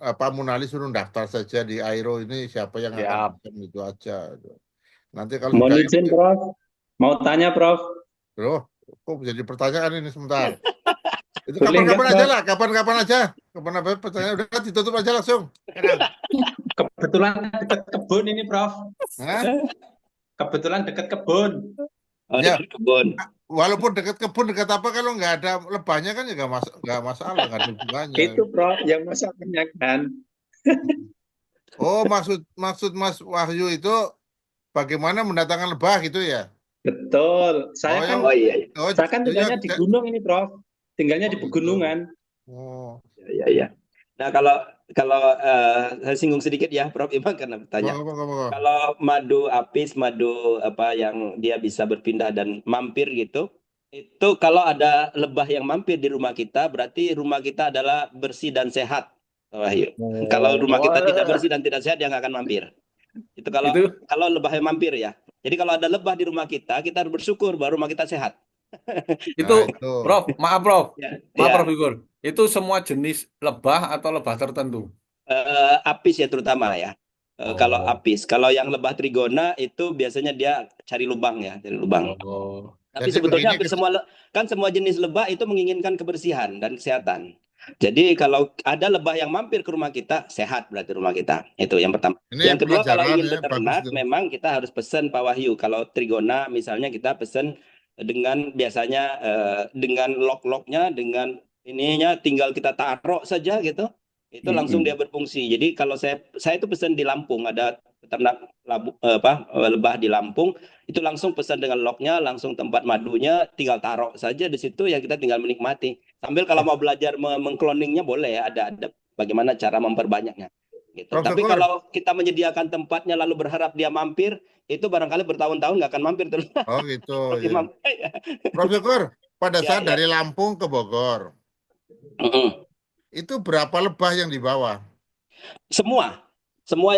Pak Munali suruh daftar saja di Airo ini siapa yang akan Siap. pesan itu aja. Nanti kalau Mohon sudah izin, Prof. Mau tanya, Prof. loh, kok jadi pertanyaan ini sebentar. Itu Boleh nggak, kapan-kapan aja Prof? lah, kapan-kapan aja. Kapan apa pertanyaan udah ditutup aja langsung. Kebetulan dekat kebun ini, Prof. Hah? Kebetulan dekat kebun. Oh, Ya. dekat kebun. Walaupun dekat kebun, dekat apa kalau nggak ada lebahnya kan ya nggak masalah, nggak ada hubungannya. Itu, Prof, yang masalahnya kan. Oh, maksud Mas Wahyu itu bagaimana mendatangkan lebah gitu ya? Betul. Saya kan iya. saya kan tinggalnya di gunung ini, Prof. Tinggalnya di pegunungan. Oh. Iya. Nah, kalau saya singgung sedikit ya, Prof Iman karena bertanya. Kalau madu apis, madu apa yang dia bisa berpindah dan mampir gitu, itu kalau ada lebah yang mampir di rumah kita, berarti rumah kita adalah bersih dan sehat. Wahyu. Kalau rumah kita tidak bersih dan tidak sehat, dia nggak akan mampir. Itu kalau lebah yang mampir ya. Jadi kalau ada lebah di rumah kita harus bersyukur bahwa rumah kita sehat. Itu, Prof, maaf Prof, maaf Ya. Prof Igor. Itu semua jenis lebah atau lebah tertentu? Apis ya terutama ya. Kalau apis, kalau yang lebah trigona itu biasanya dia cari lubang ya, cari lubang. Tapi Jadi sebetulnya begini, hampir semua jenis lebah itu menginginkan kebersihan dan kesehatan. Jadi kalau ada lebah yang mampir ke rumah kita, sehat berarti rumah kita. Itu yang pertama. Ini Yang kedua, kalau pelajaran ingin ya, beternak, bagus. memang kita harus pesan Pak Wahyu. Kalau trigona misalnya kita pesan dengan biasanya dengan lock-locknya, dengan ininya tinggal kita taruh saja gitu. Itu langsung dia berfungsi. Jadi kalau saya itu pesan di Lampung, ada peternak lebah di Lampung, itu langsung pesan dengan loknya, langsung tempat madunya, tinggal taruh saja di situ, ya kita tinggal menikmati. Sambil kalau mau belajar mengkloningnya boleh ya, ada bagaimana cara memperbanyaknya. Gitu. Prof. Tapi Syukur. kalau kita menyediakan tempatnya lalu berharap dia mampir, itu barangkali bertahun-tahun nggak akan mampir terus. Oh gitu. Prof. Ya. Imam. Prof. Syukur, pada Ya, saat ya. dari Lampung ke Bogor, itu berapa lebah yang dibawa? Semua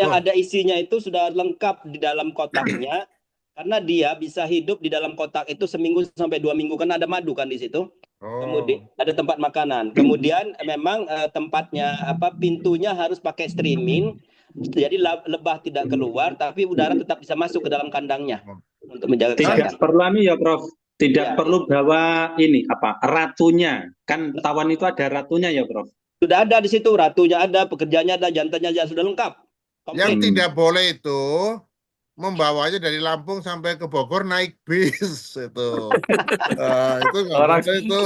yang Loh. ada isinya itu sudah lengkap di dalam kotaknya, karena dia bisa hidup di dalam kotak itu seminggu sampai 2 minggu, karena ada madu kan di situ. Kemudian ada tempat makanan. Kemudian memang tempatnya pintunya harus pakai streaming, jadi lebah tidak keluar, tapi udara tetap bisa masuk ke dalam kandangnya untuk menjaga Tidak kesehatan. perlu ya Prof. Tidak Ya. perlu bawa ini ratunya. Kan tawon itu ada ratunya ya Prof. Sudah ada di situ, ratunya ada, pekerjanya ada, jantannya ada, sudah lengkap. Yang Komplit. tidak boleh itu membawanya dari Lampung sampai ke Bogor naik bis itu. Itu nggak boleh itu.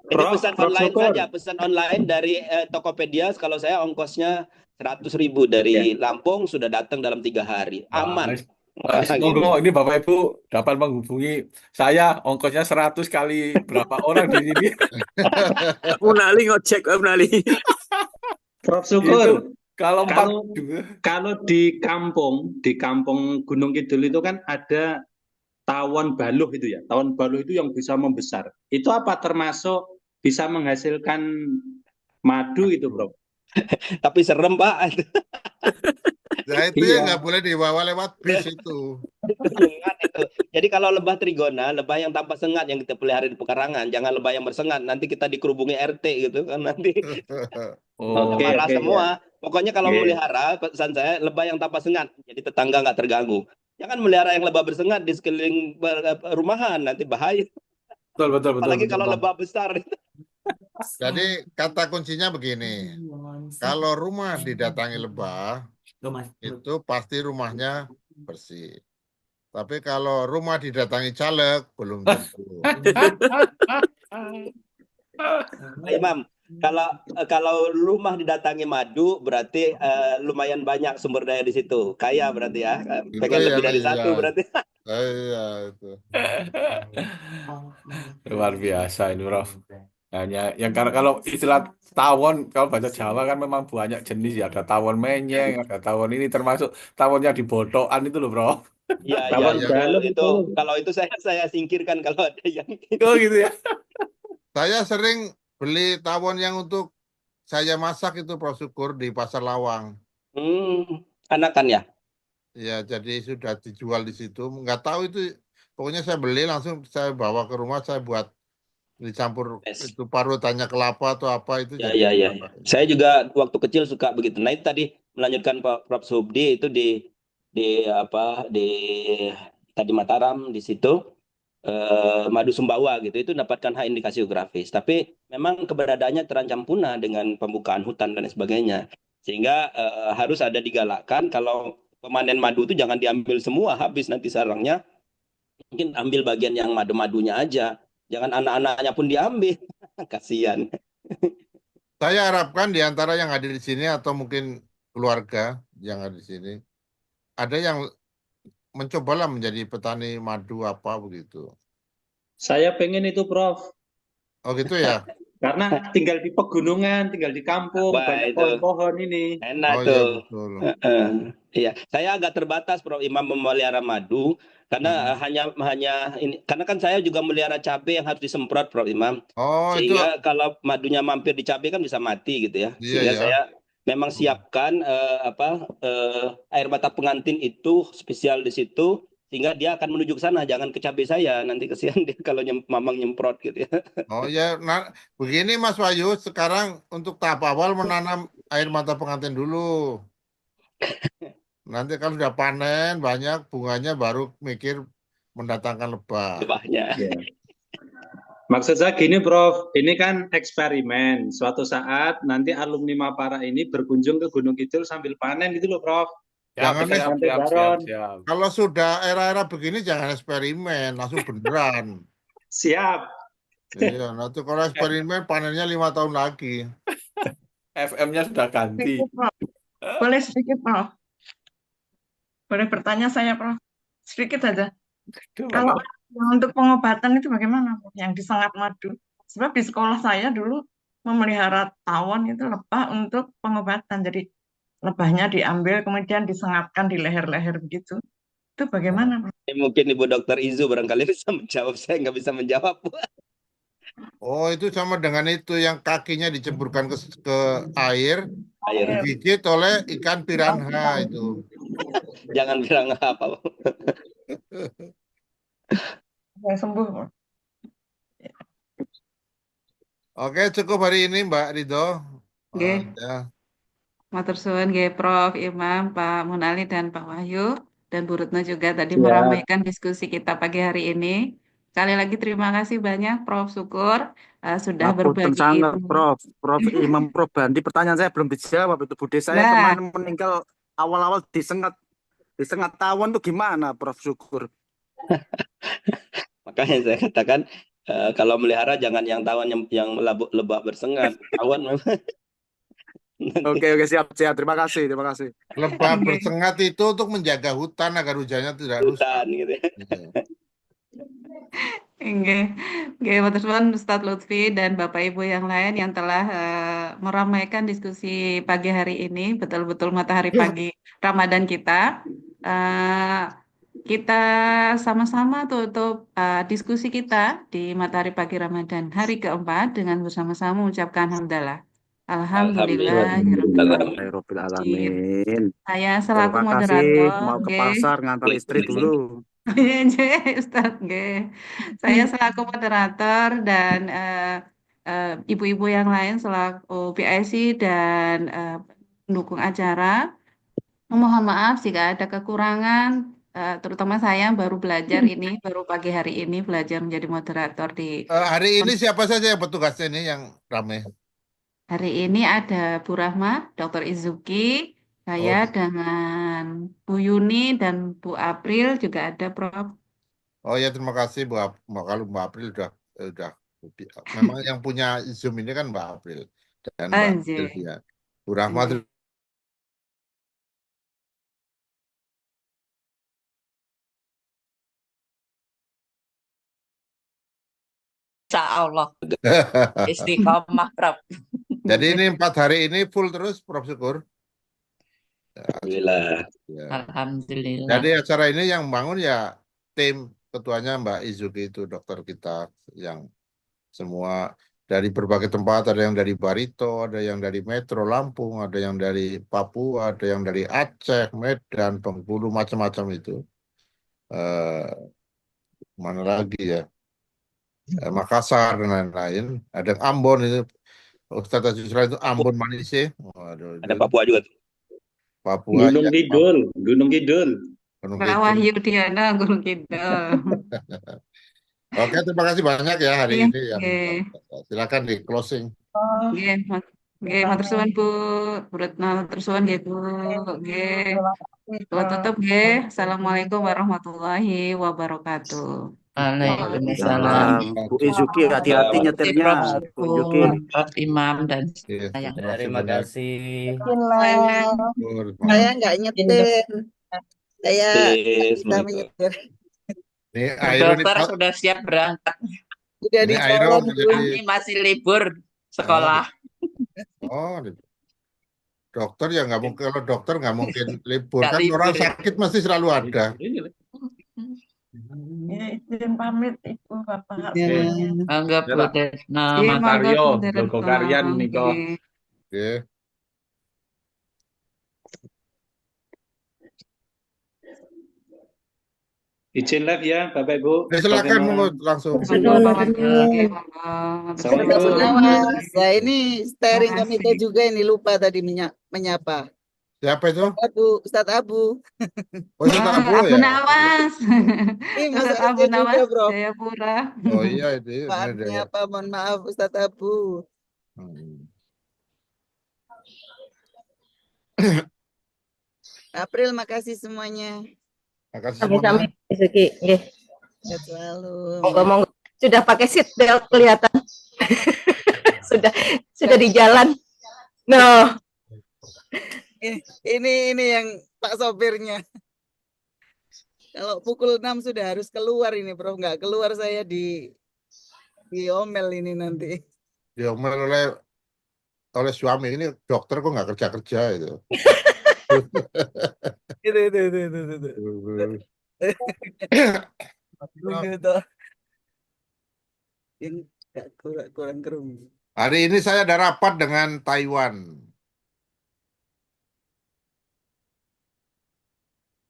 Itu pesan online Syukur. saja, pesan online dari Tokopedia. Kalau saya ongkosnya 100.000 dari Lampung, sudah datang dalam 3 hari, aman. Monggo, ini Bapak Ibu dapat menghubungi saya, ongkosnya 100 kali berapa orang di sini. Munali ngojek, Munali. Prof. Syukur. Itu kalau di kampung Gunung Kidul itu kan ada tawon baluh itu ya. Tawon baluh itu yang bisa membesar. Itu apa termasuk bisa menghasilkan madu itu, Bro? Tapi serem, Pak. Nah itu yang nggak boleh dibawa lewat bis itu. Sengat itu. Jadi kalau lebah trigona, lebah yang tanpa sengat yang kita pelihara di pekarangan, jangan lebah yang bersengat. Nanti kita dikerubungi RT gitu kan nanti. Marah semua. Ya. Pokoknya kalau melihara, pesan saya lebah yang tanpa sengat, jadi tetangga nggak terganggu. Jangan melihara yang lebah bersengat di sekeliling rumahan, nanti bahaya. Betul. Apalagi kalau lebah besar. Jadi kata kuncinya begini, kalau rumah didatangi lebah, itu pasti rumahnya bersih. Tapi kalau rumah didatangi caleg, belum tentu. Imam, kalau rumah didatangi madu, berarti lumayan banyak sumber daya di situ. Kaya berarti ya. Pengen lebih dari satu berarti. Iya, itu. Luar biasa ini, Prof. Hanya yang karena kalau istilah tawon, kalau bahasa Jawa kan memang banyak jenis ya. Ada tawon menyeng, ada tawon ini, termasuk tawonnya di botokan itu loh, Bro. Iya, itu kalau itu saya singkirkan kalau ada yang oh gitu ya. Saya sering beli tawon yang untuk saya masak itu, Prof. Syukur, di Pasar Lawang. Anakan ya? Ya, jadi sudah dijual di situ. Nggak tahu itu, pokoknya saya beli langsung saya bawa ke rumah, saya buat dicampur itu parutannya kelapa atau apa itu. Ya. Saya juga waktu kecil suka begitu. Nah itu tadi melanjutkan Pak Prof. Subdi itu di tadi Mataram di situ madu Sumbawa gitu, itu dapatkan hak indikasi geografis. Tapi memang keberadaannya terancam punah dengan pembukaan hutan dan sebagainya. Sehingga harus ada digalakkan kalau pemanen madu itu jangan diambil semua habis nanti sarangnya. Mungkin ambil bagian yang madu-madunya aja. Jangan anak-anaknya pun diambil. Kasihan. Saya harapkan di antara yang hadir di sini atau mungkin keluarga yang ada di sini, ada yang mencobalah menjadi petani madu apa begitu. Saya pengen itu, Prof. Oh gitu ya? Karena tinggal di pegunungan, tinggal di kampung, banyak pohon-pohon ini. Enak tuh. Iya, saya agak terbatas, Prof. Imam, memelihara madu karena hanya ini, karena kan saya juga melihara cabai yang harus disemprot, Prof. Imam. Sehingga kalau madunya mampir di cabai kan bisa mati gitu ya. Sehingga saya memang siapkan air mata pengantin itu spesial di situ, sehingga dia akan menuju ke sana, jangan ke cabai saya, nanti kesian dia kalau mamang nyemprot gitu ya. Oh ya, nah begini Mas Wahyu, sekarang untuk tahap awal menanam air mata pengantin dulu. Nanti kalau sudah panen banyak bunganya baru mikir mendatangkan lebah. Lebahnya. Maksud saya gini, Prof, ini kan eksperimen. Suatu saat nanti alumni Mapara ini berkunjung ke Gunung Kidul sambil panen gitu loh, Prof. Jangan siap. Kalau sudah era-era begini jangan eksperimen, langsung beneran. Siap. Iya, nanti kalau eksperimen panennya 5 tahun lagi. FM-nya sudah ganti. Boleh sedikit, Prof. Boleh bertanya saya, Prof. Sedikit saja. Kalau untuk pengobatan itu bagaimana, Prof? Yang disengat madu. Sebab di sekolah saya dulu memelihara tawon itu lebah untuk pengobatan. Jadi lebahnya diambil kemudian disengatkan di leher-leher begitu. Itu bagaimana, Prof? Mungkin Ibu Dokter Izu barangkali bisa menjawab. Saya nggak bisa menjawab. Oh, itu sama dengan itu yang kakinya diceburkan ke air, Air. digigit oleh ikan piranha itu. Jangan bilang apa. Saya sembuh, Prof. Oke, cukup hari ini Mbak Ridho. Nggih. Ya. Matur suwun nggih Prof. Imam, Pak Munali dan Pak Wahyu dan Bu Retno juga tadi Siap. meramaikan diskusi kita pagi hari ini. Sekali lagi terima kasih banyak Prof. Syukur sudah Ngapunten berbagi sangat, ilmu. Prof Imam, Prof Bandi. Pertanyaan saya belum dijawab itu. Bude saya Nah. kemarin meninggal awal-awal disengat tawon tuh gimana, Prof Syukur? Makanya saya katakan kalau melihara jangan yang tawon yang lebah bersengat. Tawon memang. Oke, siap. Terima kasih. Lebah bersengat itu untuk menjaga hutan agar hujannya tidak rusak. Hutan gitu ya. Nggih. Nggih, matur suwun Ustadz Lutfi dan Bapak Ibu yang lain yang telah meramaikan diskusi pagi hari ini, betul-betul matahari pagi Ramadan kita. Kita sama-sama tutup diskusi kita di matahari pagi Ramadan hari keempat dengan bersama-sama mengucapkan hamdalah. Alhamdulillahirabbil alamin. Saya selaku Terima kasih. moderator, Mau ke nggih. pasar ngantar istri dulu. Ustaz, nggih. Saya selaku moderator dan ibu-ibu yang lain selaku PIC dan pendukung acara, mohon maaf jika ada kekurangan, terutama saya baru belajar ini, baru pagi hari ini belajar menjadi moderator di Hari ini siapa saja yang petugasnya ini yang ramai? hari ini ada Bu Rahma, Dr. Izuki, saya dengan Bu Yuni dan Bu April juga ada, Prof. Oh ya, terima kasih kalau Mbak April udah memang yang punya Zoom ini kan Mbak April dan Mbak Sylvia. Bu Rahma. Insya Allah. Istiqomah, Prof. Jadi ini 4 hari ini full terus, Prof Syukur. Alhamdulillah. Ya. Alhamdulillah. Jadi acara ini yang bangun ya tim ketuanya Mbak Izuki itu dokter kita yang semua dari berbagai tempat, ada yang dari Barito, ada yang dari Metro Lampung, ada yang dari Papua, ada yang dari Aceh, Medan, Bengkulu, macam-macam itu. Mana lagi ya? Makassar dan lain-lain. Ada Ambon itu. Ustadz Yusra itu Ambon Manise. Waduh, ada Papua juga. Papua. Gunung Kidul. Pak Wahyu Diana, Gunung Kidul. Oke, terima kasih banyak ya hari ini. Silakan di closing. Nggih, matur suwun Bu Retno, matur suwun nggih Bu. Nggih. Kula tutup nggih. Assalamualaikum warahmatullahi wabarakatuh. Waalaikumsalam. Bu Izuki, hati-hati nyetirnya. Bu Izuki. Prof Imam dan saya. Terima kasih. Saya nggak nyetir. Saya bisa menyetir. Dokter sudah siap berangkat. Sudah di jalan. Kami masih libur sekolah. Oh, dokter ya nggak mungkin, kalau dokter nggak mungkin libur kan, orang sakit masih selalu ada. Izin pamit Ibu Bapak. Anggap Budesna Makaryo, Joko Karyan Niko. Oke. Izin live ya Bapak Ibu. Silakan langsung. Saya ini steering komite juga ini lupa tadi menyapa. Siapa itu? Ustadz Abu. Oh, Ustadz Abu ya? Abu Nawas. Ustadz Abu Nawas, juga, Jayapura. Oh iya itu. Apa? Mohon maaf Ustadz Abu. April, makasih semuanya. Makasih semuanya. Sehat selalu. Monggo. Sudah pakai seat belt kelihatan. sudah di jalan. No. Ini yang Pak sopirnya. Kalau pukul 6 sudah harus keluar ini, Prof. Nggak keluar saya diomel ini nanti. Diomel oleh suami, ini dokter kok nggak kerja-kerja itu. Itu. Yang nggak kurang kerum. Hari ini saya ada rapat dengan Taiwan.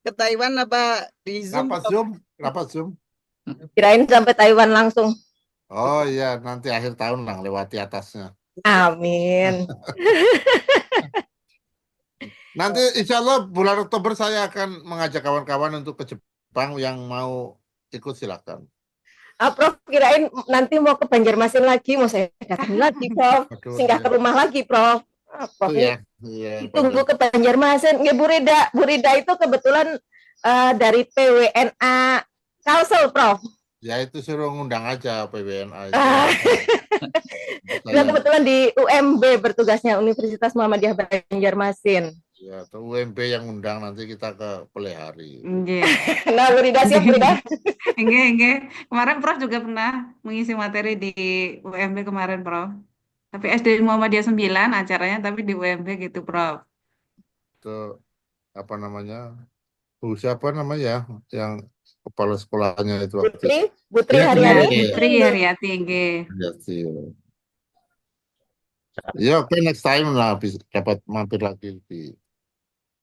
Ke Taiwan apa di Zoom? Rapat Zoom. Kirain sampai Taiwan langsung. Oh iya, nanti akhir tahun lah lewati atasnya. Amin. Nanti insya Allah bulan Oktober saya akan mengajak kawan-kawan untuk ke Jepang, yang mau ikut silakan. Prof, kirain nanti mau ke Banjarmasin lagi, mau saya datangi lagi, Prof. Singgah ke rumah lagi, Prof. Prof, Iya, tunggu ke Banjarmasin. Bu Rida itu kebetulan dari PWNA Kalsel, Prof. Ya itu suruh ngundang aja PWNA itu. Nah, kebetulan di UMB bertugasnya, Universitas Muhammadiyah Banjarmasin. Ya, atau UMB yang undang, nanti kita ke Pelihari. Nggih. Nah, Bu Rida siap, Bu Rida? Nggih. Kemarin Prof juga pernah mengisi materi di UMB kemarin, Prof. Tapi SD Muhammadiyah 9 acaranya, tapi di UMB gitu, Prof. Itu apa namanya? Siapa namanya yang kepala sekolahnya itu waktu Putri Haryani. Putri Haryati, nggih. Ya, oke, next time lah dapat mampir lagi di